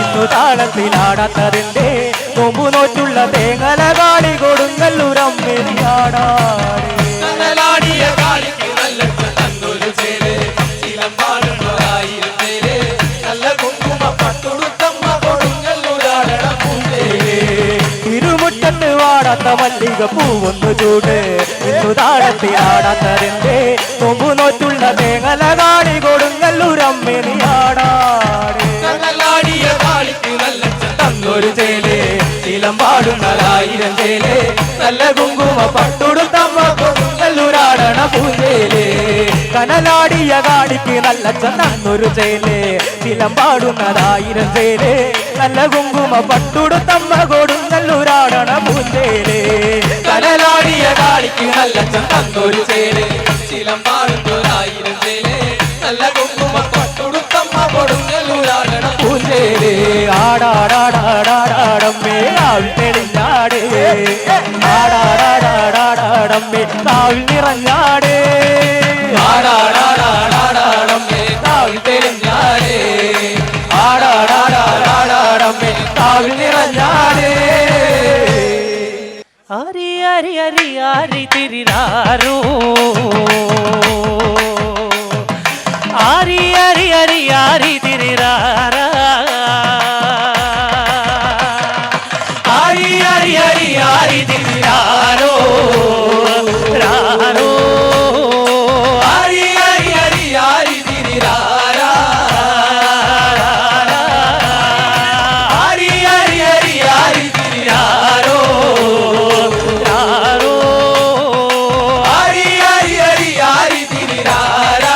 ഇന്നു താളത്തിലാടാത്തതിന്റെ നോമ്പു നോറ്റുള്ള തേങ്ങല കാളി കൊടുങ്ങല്ലൂരമ്മേരിയാടാറ് കനലാടിയ കാളിക്ക് നല്ല ചന്നൊരു ചേല് നിലമ്പാടുന്നതായിരം ചേല് നല്ല കുങ്കുമ പട്ടുടുത്തമ്മ കൊടുങ്ങല്ലൂരാടണ പൂഞ്ചേല് തിരുമുറ്റത്ത് വാടാത്ത മല്ലിക പൂവൊന്നു ചൂട് ഇന്നു താളത്തിലാടാത്തതിന്റെ നോമ്പു നോറ്റുള്ള തേങ്ങല കാളി കൊടുങ്ങല്ലൂരമ്മേരിയാടാറ് കനലാടിയ കാളിക്ക് നല്ല തന്നൊരു ചേല് ശീലമ്പാടുന്നതായിരം ചേല് നല്ല കുങ്കുമ പട്ടുടുത്തമ്മ കൊടുങ്ങല്ലൂരാടണ പൂഞ്ചേല് കനലാടിയ കാളിക്ക് നല്ല ചന്നൊരു ചേല് ശീലമ്പാടുന്നതായിരം ചേല് നല്ല കുങ്കുമ പട്ടുടുത്തമ്മ കൊടുങ്ങല്ലൂരാടണ പൂഞ്ചേല് കനലാടിയ കാളിക്ക് നല്ല ചന്നൊരു ചേല് ചിലമ്പാടുന്നതായിരം ചേല് നല്ല കുങ്കുമ പട്ടുടുത്തമ്മ കൊടുങ്ങല്ലൂരാടണ പൂഞ്ചേല് ആടാടാടാടാടമ്മേ കാവിൽ തെളിഞ്ഞാട് ആടാടാടാടാടമ്മേ കാവിൽ നിറഞ്ഞാട് ആടാടാടാടാടാടമ്മേ കാവിൽ തെളിഞ്ഞാടേ ആടാടാടാടാടമ്മേ കാവിൽ നിറഞ്ഞാട് ഹരി ഹരി ഹരി ഹരി തിരിരാരോ ഹരി ഹരി ഹരി ഹരി തിരിരാരാ ഹരി ഹരി ഹരി ഹരി തിരിരാരോ രാരോ ഹരി ഹരി ഹരി ഹരി തിരിരാരാ ഹരി ഹരി ഹരി ഹരി തിരിരാരോ രാരോ ഹരി ഹരി ഹരി ഹരി തിരിരാരാ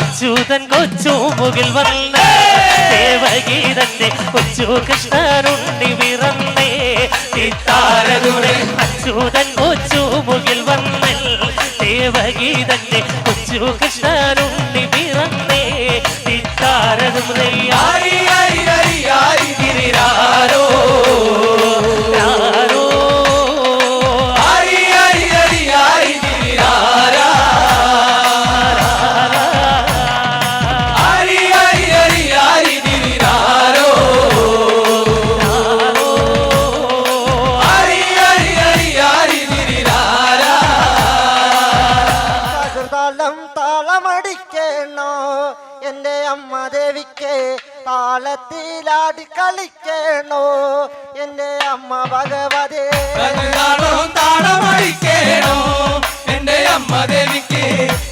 അച്യുതൻ കൊച്ചു മുകിൽ വന്ന ദേവഗീതന്റെ കൊച്ചു കൃഷ്ണനുണ്ണി വിറന്നേ താരതുണേ അച്യുതൻ കൊച്ചു മുകിൽ വന്ന ദേവഗീതന്റെ കൊച്ചു കൃഷ്ണനുണ്ണി വിറന്നേ താരതും ഹരി ഹരി ഹരി ഹരി തിരിരാരോ രാരോ ഹരി ഹരി ഹരി ഹരി തിരിരാരാ ഹരി ഹരി ഹരി ഹരി തിരിരാരോ ഹരി ഹരി ഹരി ഹരി തിരിരാരാ താളം താളമടിക്കണോ എൻ്റെ അമ്മ ദേവിക്ക് താളത്തിലാടി കളിക്കണോ എൻ്റെ അമ്മ ഭഗവതേ താളം താളമടിക്കേണോ എന്റെ അമ്മ ദേവിക്ക്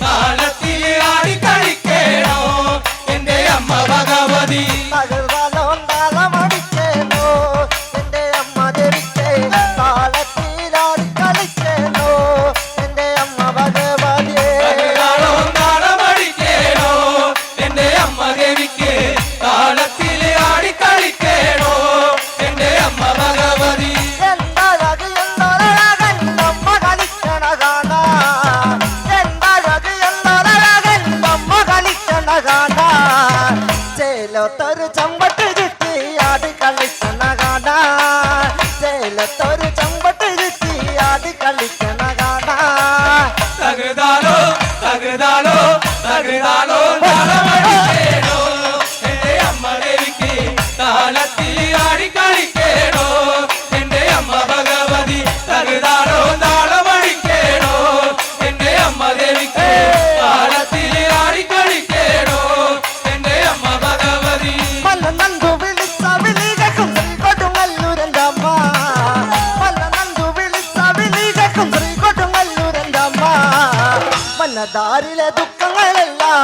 താളത്തിൽ ആടി കളിക്കേണോ എന്റെ അമ്മ ഭഗവതി തകർവാലം താളമടിക്കണോ എൻ്റെ അമ്മ ദേവിക്ക് താളത്തിലാടി കളിക്കണോ എൻ്റെ അമ്മ ഭഗവതേ താളം താളമടിക്കേണോ എന്റെ അമ്മ ദേവിക്ക് താളത്തിൽ ആടി കളിക്കേണോ എന്റെ അമ്മ ഭഗവതി എന്തഴക് എന്തൊരഴകൻ നമ്മ കളിക്കണ കാണാ എന്തഴക് എന്തൊരഴകൻ നമ്മ കളിക്കണ കാണാ ചേലത്തൊരു ചമ്പട്ട് ചുറ്റി ആടി കളിക്കണ കാണാ ചേലത്തൊരു ചമ്പട്ട് ചുറ്റി ആടി കളിക്കണ കാണാ തകൃതാലോ തകൃതാലോ തകൃതാലോ താളമടിക്കേണോ എന്റെ അമ്മ ദേവിക്ക് താളത്തിൽ ആടി കളിക്കേണോ എന്റെ അമ്മ ഭഗവതി തകൃതാലോ താളമടിക്കേണോ എന്റെ അമ്മ ദേവിക്ക് താളത്തിൽ ആടി കളിക്കേണോ എന്റെ അമ്മ ഭഗവതി മല്ല നന്ദു വിളിച്ച വിളികൾക്കും ശ്രീ കൊടുങ്ങല്ലൂരൻ്റെ അമ്മ മല്ല നന്ദു വിളിച്ച വിളികൾക്കും ശ്രീ കൊടുങ്ങല്ലൂരൻ്റെ അമ്മ മന്നദാരിലെ ദുഃഖങ്ങളെല്ലാം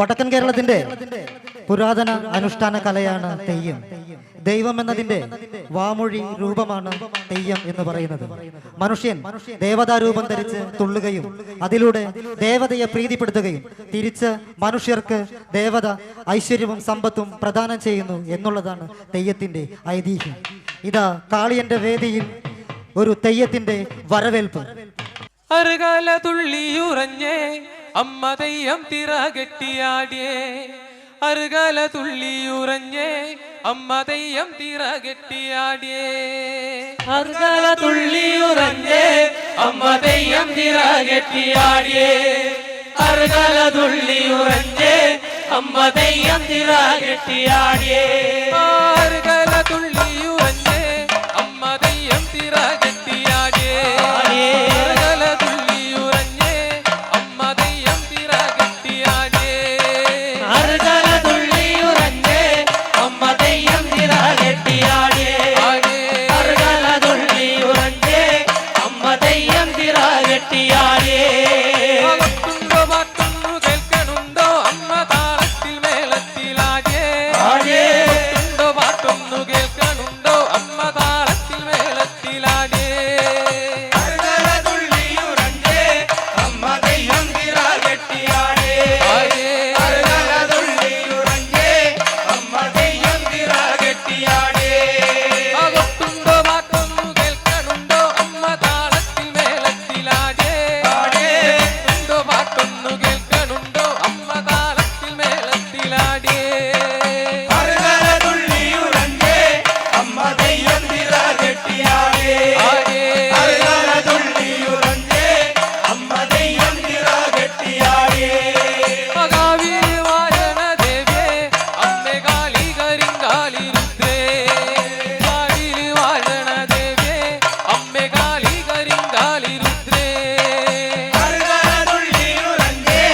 വടക്കൻ കേരളത്തിന്റെ പുരാതന അനുഷ്ഠാന കലയാണ് തെയ്യം. ദൈവം എന്നതിന്റെ വാമൊഴി രൂപമാണ് തെയ്യം എന്ന് പറയുന്നത്. മനുഷ്യൻ ദേവതാരൂപം ധരിച്ച് തുള്ളുകയും അതിലൂടെ ദേവതയെ പ്രീതിപ്പെടുത്തുകയും തിരിച്ച് മനുഷ്യർക്ക് ദേവത ഐശ്വര്യവും സമ്പത്തും പ്രദാനം ചെയ്യുന്നു എന്നുള്ളതാണ് തെയ്യത്തിന്റെ ഐതിഹ്യം. ഇതാ കാളിയന്റെ വേദിയിൽ ഒരു തെയ്യത്തിന്റെ വരവേൽപ്പ്. അറുകാല തുള്ളിയുറഞ്ഞേ അമ്മ തെയ്യം തിറ കെട്ടിയാടിയേ. അറുകാല തുള്ളിയുറഞ്ഞേ അമ്മ തെയ്യം തിറ കെട്ടിയാടിയേ. അറുകാല തുള്ളിയുറഞ്ഞേ അമ്മ തെയ്യം തിറ കെട്ടിയാടിയേ. അറുകാല തുള്ളിയുറഞ്ഞേ അമ്മ തെയ്യം തിറ കെട്ടിയാടിയേ. അറുകാല തുള്ളിയുറഞ്ഞേ അമ്മ തെയ്യം തിറ കെട്ടിയാടിയേ. അറുകാല തുള്ളിയുറഞ്ഞേ അമ്മ തെയ്യം തിറ കെട്ടിയാടിയേ. അറുകാല തുള്ളിയുറഞ്ഞേ അമ്മ തെയ്യം തിറ കെട്ടിയാടിയേ. അറുകാല തുള്ളിയുറഞ്ഞേ അമ്മ തെയ്യം തിറ കെട്ടിയാടിയേ. അകത്തുണ്ടോ പാട്ടൊന്നു കേൾക്കണുണ്ടോ അമ്മ താളത്തിൽ മേളത്തിലാടിയേ. അകത്തുണ്ടോ പാട്ടൊന്നു കേൾക്കണുണ്ടോ അമ്മ താളത്തിൽ മേളത്തിലാടിയേ. അറുകാല തുള്ളിയുറഞ്ഞേ അമ്മ തെയ്യം തിറ കെട്ടിയാടിയേ. അറുകാല തുള്ളിയുറഞ്ഞേ അമ്മ തെയ്യം തിറ കെട്ടിയാടിയേ. അകത്തുണ്ടോ പാട്ടൊന്നു കേൾക്കണുണ്ടോ അമ്മ താളത്തിൽ മേളത്തിലാടിയേ. അകത്തുണ്ടോ പാട്ടൊന്നു കേൾക്കണുണ്ടോ അമ്മ താളത്തിൽ മേളത്തിലാടിയേ. അറുകാല തുള്ളിയുറഞ്ഞേ അമ്മ തെയ്യം തിറ കെട്ടിയാടിയേ. അറുകാല തുള്ളിയുറഞ്ഞേ അമ്മ തെയ്യം തിറ കെട്ടിയാടിയേ. കാവിൽ വാഴണ ദേവേ അമ്മേ കാളി കരിങ്കാളി രുദ്രേ. കാവിൽ വാഴണ ദേവേ അമ്മേ കാളി കരിങ്കാളി രുദ്രേ. അറുകാല തുള്ളിയുറഞ്ഞേ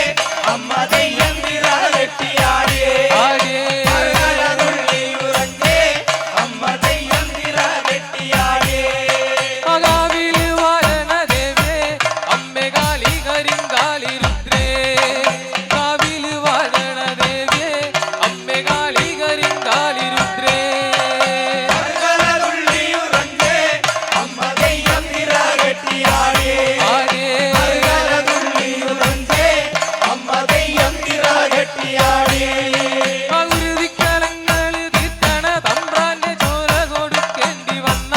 അമ്മ തെയ്യം തിറ കെട്ടിയാടിയേ. അറുകാല തുള്ളിയുറഞ്ഞേ അമ്മ തെയ്യം തിറ കെട്ടിയാടിയേ. കാവിൽ വാഴണ ദേവേ അമ്മേ കാളി കരിങ്കാളി രുദ്രേ. കാവിൽ വാഴണ ദേവേ അമ്മേ കാളി കരിങ്കാളി രുദ്രേ. അറുകാല തുള്ളിയുറഞ്ഞേ അമ്മ തെയ്യം തിറ കെട്ടിയാടിയേ. അറുകാല തുള്ളിയുറഞ്ഞേ അമ്മ തെയ്യം തിറ കെട്ടിയാടിയേ. ഗുരുതിക്കളങ്ങൾ തീർക്കണ തമ്പ്രാന്റെ ചോര കൊടുക്കേണ്ടി വന്ന.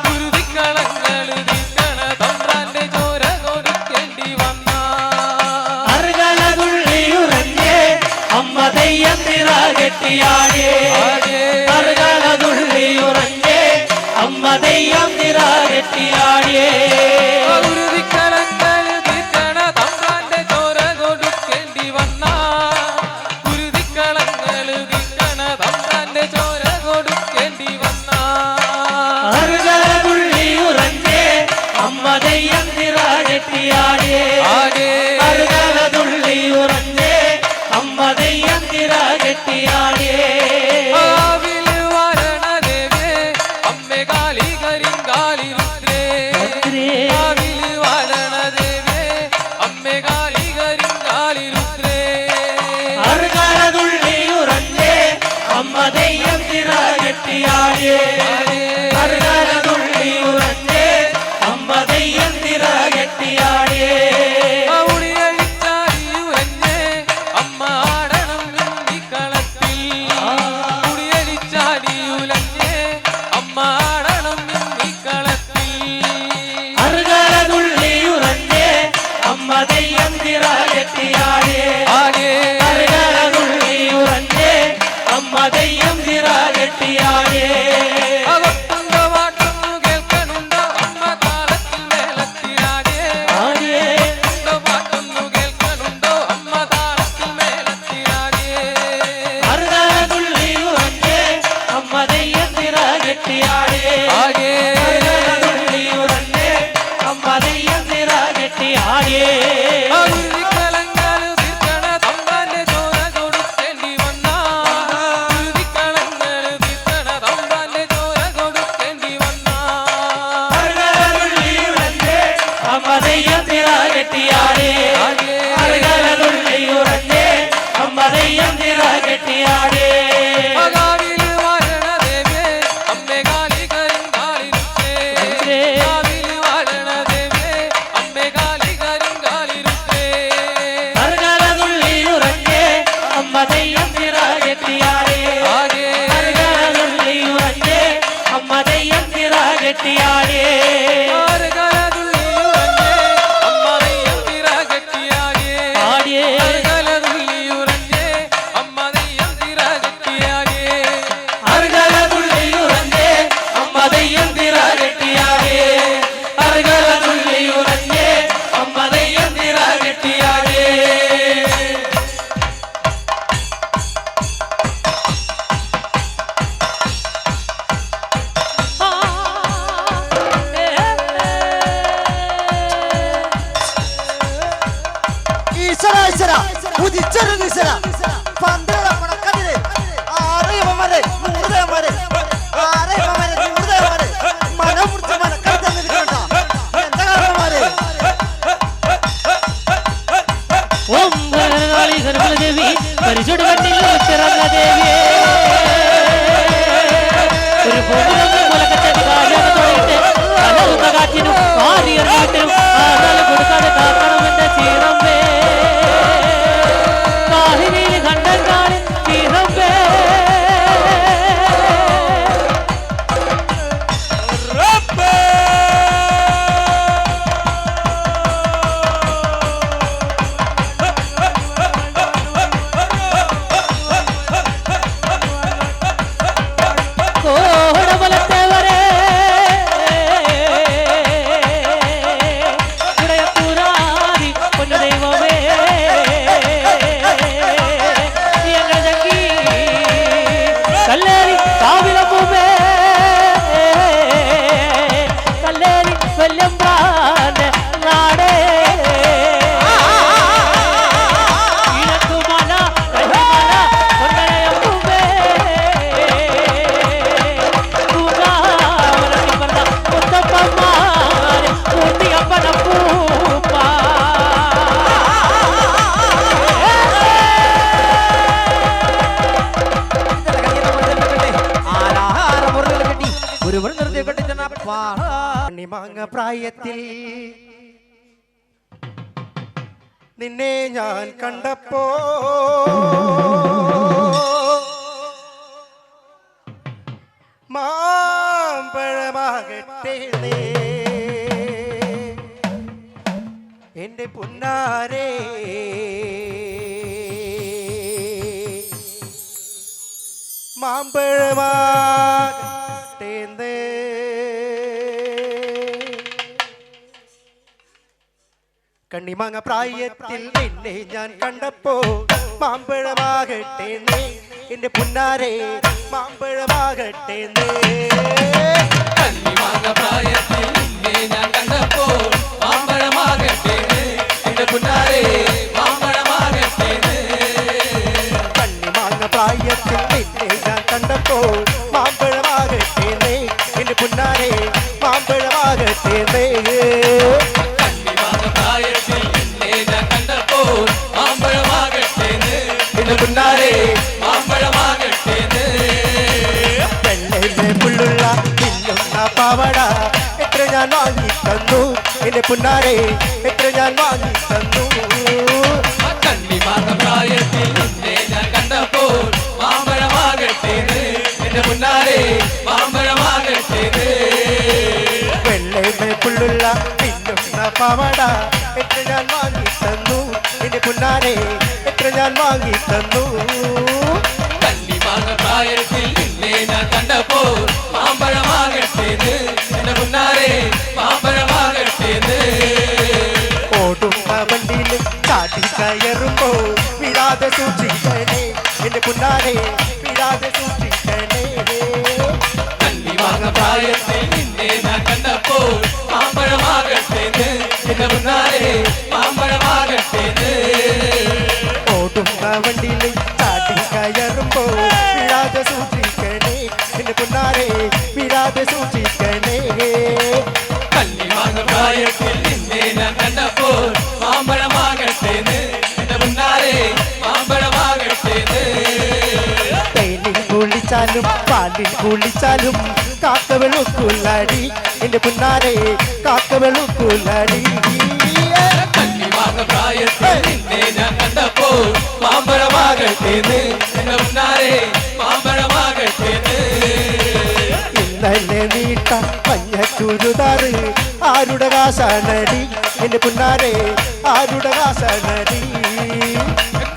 ഗുരുതിക്കളങ്ങൾ തീർക്കണ തമ്പ്രാന്റെ ചോര കൊടുക്കേണ്ടി വന്ന. അറുകാല തുള്ളിയുറഞ്ഞേ അമ്മ തെയ്യം തിറ കെട്ടിയാടിയേ. അറുകാല തുള്ളിയുറഞ്ഞേ അമ്മ തെയ്യം തിറ കെട്ടിയാടിയേ. ഗുരുതിക്കളങ്ങൾ തീർക്കണ തമ്പ്രാന്റെ ചോര കൊടുക്കേണ്ടി വന്ന. ഗുരുതിക്കളങ്ങൾ തീർക്കണ തമ്പ്രാന്റെ ചോര കൊടുക്കേണ്ടി വന്ന. അറുകാല തുള്ളിയുറഞ്ഞേ അമ്മ തെയ്യം തിറ കെട്ടിയാടിയേ. അറുകാല തുള്ളിയുറഞ്ഞേ അമ്മ തെയ്യം തിറ കെട്ടിയാടിയേ. കാവിൽ വാഴണ ദേവേ അമ്മേ കാളി കരിങ്കാളി രുദ്രേ. കാവിൽ വാഴണ ദേവേ അമ്മേ കാളി കരിങ്കാളി രുദ്രേ. അറുകാല തുള്ളിയുറഞ്ഞേ അമ്മ തെയ്യം തിറ കെട്ടിയാടിയേ. അറുകാല തുള്ളിയുറഞ്ഞേ അമ്മ തെയ്യം തിറ കെട്ടിയാടിയേ. ഉളിയടിച്ചാടിയുരഞ്ഞേ അമ്മ ആടണം മിന്നിക്കളത്തിൽ. ഉളിയടിച്ചാടിയുലഞ്ഞേ അമ്മ ആടണം മിന്നിക്കളത്തിൽ. അറുകാല തുള്ളിയുറഞ്ഞേ അമ്മ തെയ്യം തിറ കെട്ടിയാടിയേ. അറുകാല തുള്ളിയുറഞ്ഞേ അമ്മ തെയ്യം തിറ കെട്ടിയാടിയേ. അകത്തുണ്ടോ പാട്ടൊന്നു കേൾക്കണുണ്ടോ അമ്മ താളത്തിൽ മേളത്തിലാടിയേ. അകത്തുണ്ടോ പാട്ടൊന്നു കേൾക്കണുണ്ടോ അമ്മ താളത്തിൽ മേളത്തിലാടിയേ. അറുകാല തുള്ളിയുറഞ്ഞേ അമ്മ തെയ്യം തിറ കെട്ടിയാടിയേ. അറുകാല തുള്ളിയുറഞ്ഞേ അമ്മ തെയ്യം തിറ കെട്ടിയാടിയേ. ഗുരുതിക്കളങ്ങൾ തീർക്കണ തമ്പ്രാന്റെ ചോര കൊടുക്കേണ്ടി വന്ന. ഗുരുതിക്കളങ്ങൾ തീർക്കണ തമ്പ്രാന്റെ ചോര കൊടുക്കേണ്ടി വന്ന. അറുകാല തുള്ളിയുറഞ്ഞേ അമ്മ തെയ്യം തിറ കെട്ടിയാടിയേ. അറുകാല തുള്ളിയുറഞ്ഞേ ഈശ്വര ഉദിച്ചൊരു ഈശ്വര പന്ത്രണ്ട് പണക്കതിരെ ആറേവന്മാരെ നൂറുദേവന്മാരെ ആറേവന്മാരെ നൂറുദേവന്മാരെ മനം മുറിച്ച് മനക്കട തന്നിരിക്കണ്ട എന്താ കാരണന്മാരെ ഓം ഗണനാളി ഗണപതിദേവി പരിചുട കണ്ണിൽ ഉച്ചിറങ്ങ ദേവിയേ ഒരു പൂമുഖം മുലക്കത്തെ കാര്യം കലവുന്ന കാറ്റിനും ആരിയറിയത്തിനും ആദാല് കൊടുക്കാതെ കാക്കണമെന്റെ ചീറമ്പേ കാഹിനിയിൽ കണ്ടൻ കാണി ചീറമ്പേ മാങ്ങ പ്രായത്തിൽ നിന്നെ ഞാൻ കണ്ടപ്പോ മാമ്പഴമാകട്ടെ എന്റെ പുന്നാരേ മാമ്പഴമാകട്ടെ കണ്ണിമാങ്ങ പ്രായത്തിൽ നിന്നെ ഞാൻ കണ്ടപ്പോ മാമ്പഴമാകട്ടെ എന്റെ പുന്നാരെ മാമ്പഴമാകട്ടെ കണ്ണിമാങ്ങ പ്രായത്തിൽ നിന്നെ ഞാൻ കണ്ടപ്പോ മാമ്പഴമാകട്ടെ എന്റെ പുന്നാരെ മാമ്പഴമാകട്ടെ കണ്ണിമാങ്ങ പ്രായത്തിൽ നിന്നെ ഞാൻ കണ്ടപ്പോ മാമ്പഴമാകട്ടെ എന്റെ പുന്നാരെ മാമ്പഴമാകട്ടെ പുന്നാരെ മാമ്പഴമാകട്ടെ വെള്ളയിലെ പുള്ളുള്ള പിന്നുന്ന പാവട എത്ര ഞാൻ വാങ്ങി തന്നു എന്റെ പുന്നാരെ എത്ര ഞാൻ വാങ്ങി തന്നു കണ്ണിമാങ്ങ പ്രായത്തിൽ നിന്നെ ഞാൻ കണ്ടപ്പോൾ മാമ്പഴമാകട്ടെ എന്റെ പുന്നാരെ മാമ്പഴമാകട്ടെ വെള്ളയിലെ പുള്ളുള്ള പിന്നുന്ന പാവട എത്ര ഞാൻ വാങ്ങി തന്നു എന്റെ പുന്നാരെ എത്ര ഞാൻ വാങ്ങി തന്നു കണ്ണിമാങ്ങ പ്രായത്തിൽ നിന്നെ ഞാൻ കണ്ടപ്പോൾ മാമ്പഴമാകട്ടെ എന്റെ പുന്നാരെ മാമ്പഴമാകട്ടെ ഓടുന്ന വണ്ടിയിൽ ചാട്ടി കയറുമ്പോ വിടാതെ സൂക്ഷിക്കണേ എന്റെ പുന്നാരെ വിടാതെ സൂക്ഷിക്കണേ കണ്ണിമാങ്ങ പ്രായത്തിൽ നിന്നെ ഞാൻ കണ്ടപ്പോൾ മാമ്പഴമാകട്ടെ എന്റെ പുന്നാരെ മാമ്പഴമാകട്ടെ ഓടുന്ന വണ്ടിയിൽ ചാട്ടി കയറുമ്പോ വിടാതെ സൂക്ഷിക്കണേ എന്റെ പുന്നാരെ വിടാതെ സൂക്ഷിക്കണേ കണ്ണിമാങ്ങ പ്രായത്തിൽ നിന്നെ ഞാൻ കണ്ടപ്പോൾ മാമ്പഴമാകട്ടെ എന്റെ പുന്നാരെ മാമ്പഴമാകട്ടെ തേനിൽ കുളിച്ചാലും പാലിൽ കുളിച്ചാലും കാക്ക വെളുക്കുള്ളടി എന്റെ പുന്നാരെ കാക്ക വെളുക്കുള്ളടി കണ്ണിമാങ്ങ പ്രായത്തിൽ നിന്നെ ഞാൻ കണ്ടപ്പോൾ മാമ്പഴമാകട്ടെ എന്റെ പുന്നാരെ മാമ്പഴമാകട്ടെ ഇന്നലെ നീട്ട മഞ്ഞ ചുരുതാറ് ആരുടെ കാശാണടി എന്റെ പുന്നാരെ ആരുടെ കാശാണടി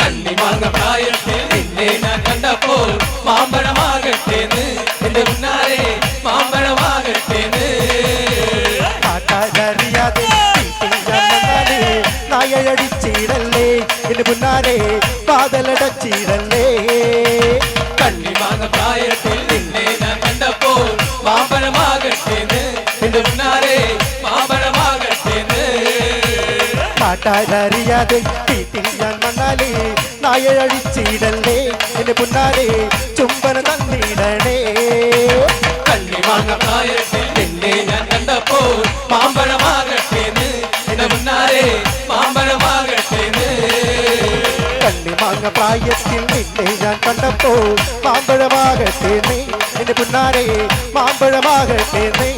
കണ്ണിമാങ്ങ പ്രായത്തിൽ നിന്നെ ഞാൻ കണ്ടപ്പോൾ മാമ്പഴമാകട്ടെ എന്റെ പുന്നാരെ മാമ്പഴമാകട്ടെ കാട്ടാതറിയാതെ നായടിച്ചിടല്ലേ എന്റെ പുന്നാരെ പാതലടച്ചിടല്ലേ കണ്ണിമാങ്ങ പ്രായത്തിൽ നിന്നെ ഞാൻ കണ്ടപ്പോൾ മാമ്പഴമാകട്ടെ എന്റെ പുന്നാരെ മാമ്പഴമാകട്ടെ നാട്ടാരറിയാതെ വീട്ടിൽ ഞാൻ വന്നാലേ നായ അഴിച്ചിടല്ലേ എന്റെ മുന്നാലെ ചുംബന തന്നിടണേ കണ്ണിമാങ്ങ പ്രായത്തിൽ നിന്നെ ഞാൻ കണ്ടപ്പോൾ മാമ്പഴമാകട്ടേന്ന് എന്റെ മുന്നാരെ മാമ്പഴമാകട്ടേന്ന് കണ്ണിമാങ്ങ പ്രായത്തിൽ നിന്നെ ഞാൻ കണ്ടപ്പോൾ മാമ്പഴമാകട്ടേന്ന് എന്റെ മുന്നാരെ മാമ്പഴമാകട്ടേന്ന്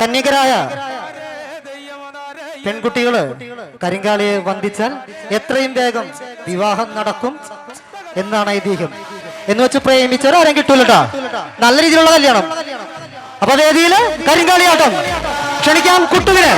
കന്യകരായ പെൺകുട്ടികള് കരിങ്കാളിയെ വന്ദിച്ചാൽ എത്രയും വേഗം വിവാഹം നടക്കും എന്നാണ് ഐതിഹ്യം. എന്ന് വെച്ച് പ്രേമിച്ചവർ ആരും കിട്ടൂലട്ടാ. നല്ല രീതിയിലുള്ള കല്യാണം. അപ്പൊ വേദിയില് കരിങ്കാളിയാട്ടം ക്ഷണിക്കാം കുട്ടുവിനെ.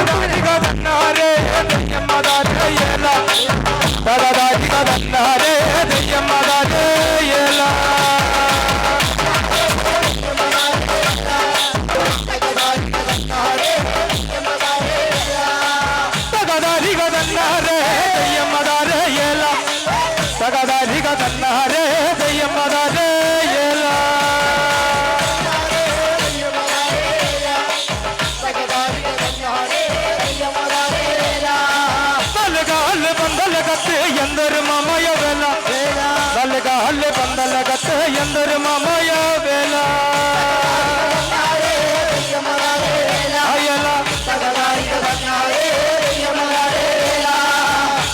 ఎందరు మామయ్య వేళ నల్లగా హల్లె పందల గత ఎందరు మామయ్య వేళ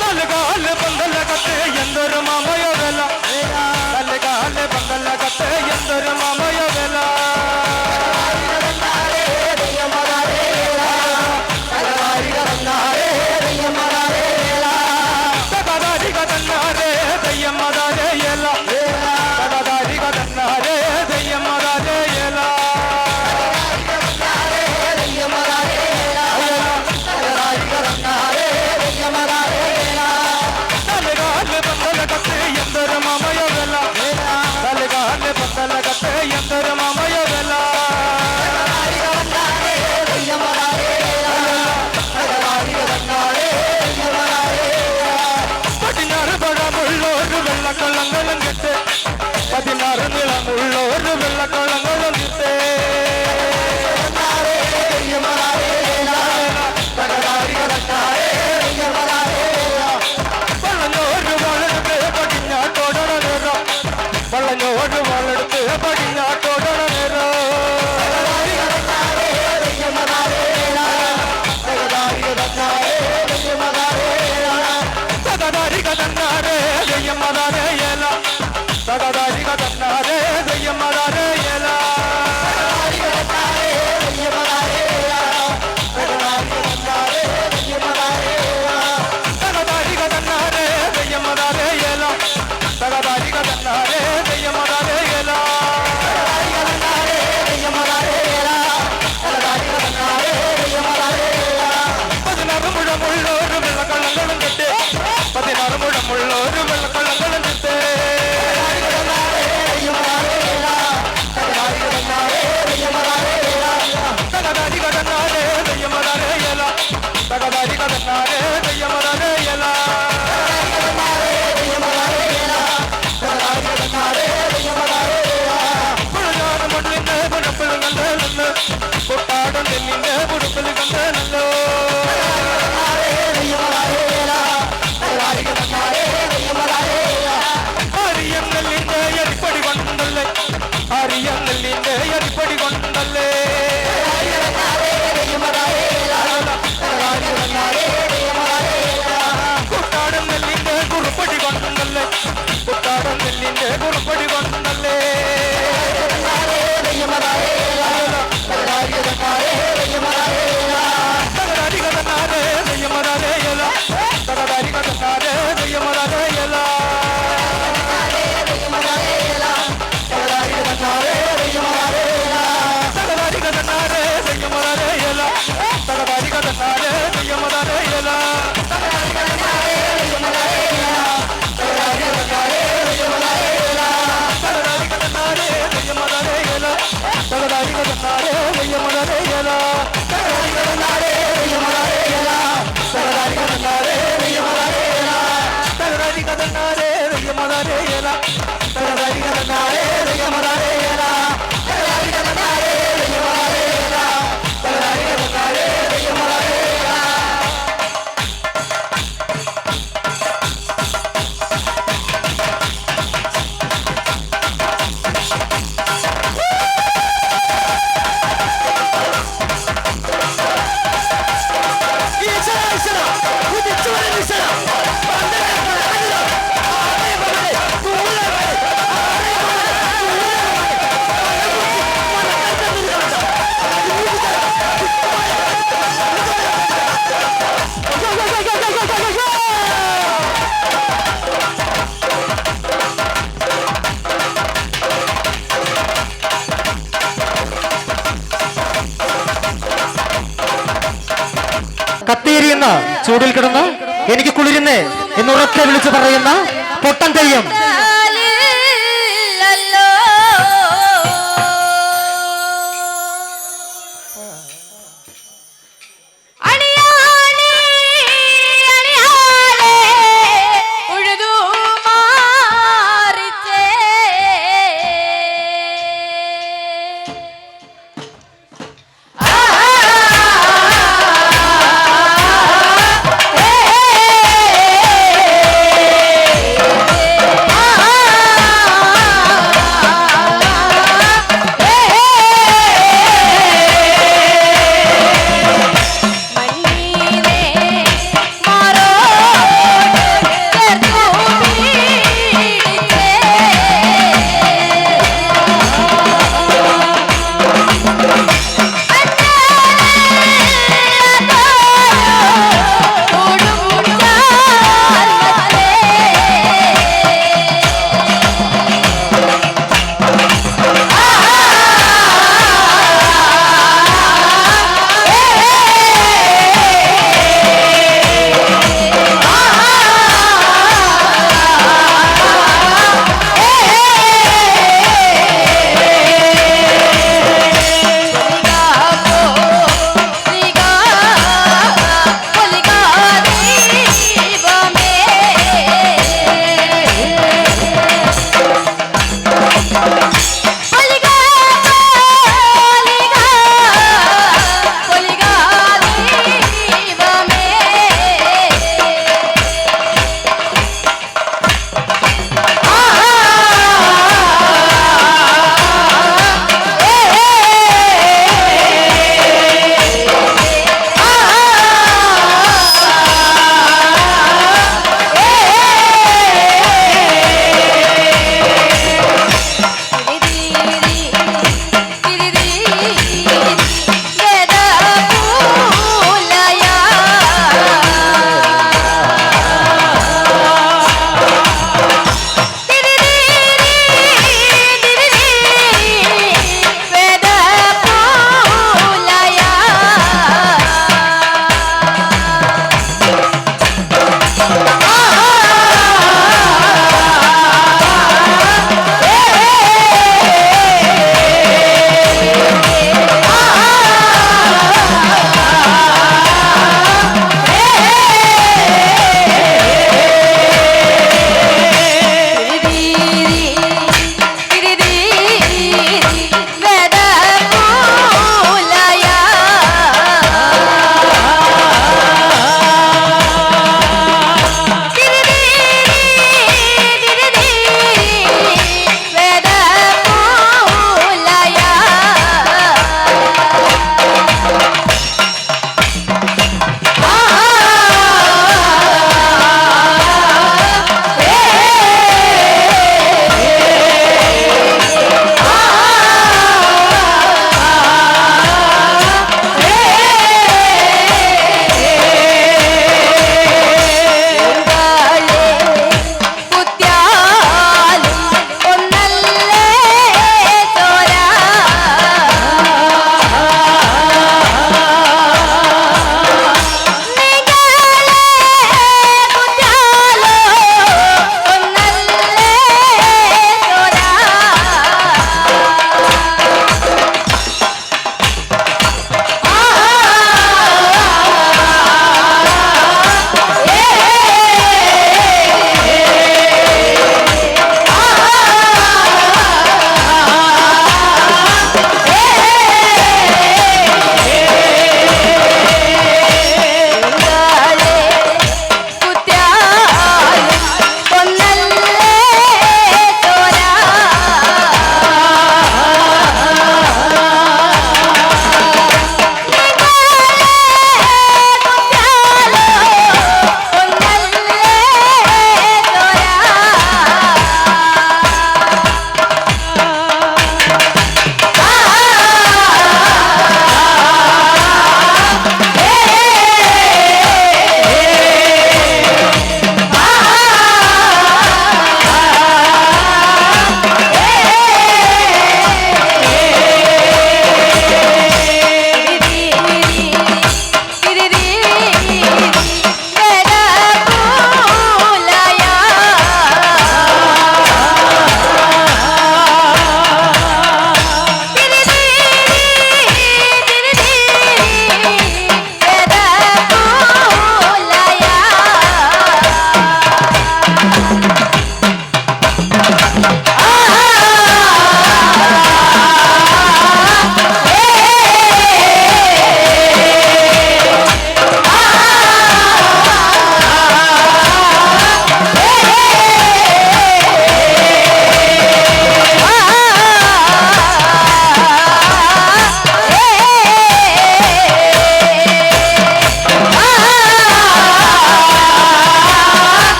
నల్లగా హల్లె పందల గత ఎందరు మామయ్య వేళ నల్లగా హల్లె పందల గత ఎందరు మామయ్య వేళ ിക്കൊണ്ടല്ലേ കത്തിയിരിയുന്ന ചൂടിൽ കിടന്ന് എനിക്ക് കുളിരുന്നേ എന്നുറക്കെ വിളിച്ചു പറയുന്ന പൊട്ടൻ തെയ്യം. ആ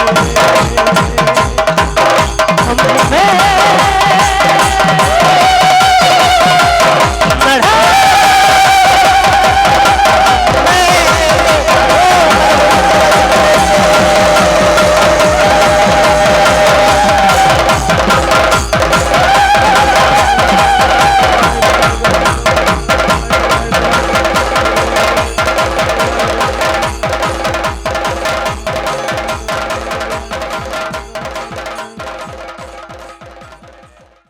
रे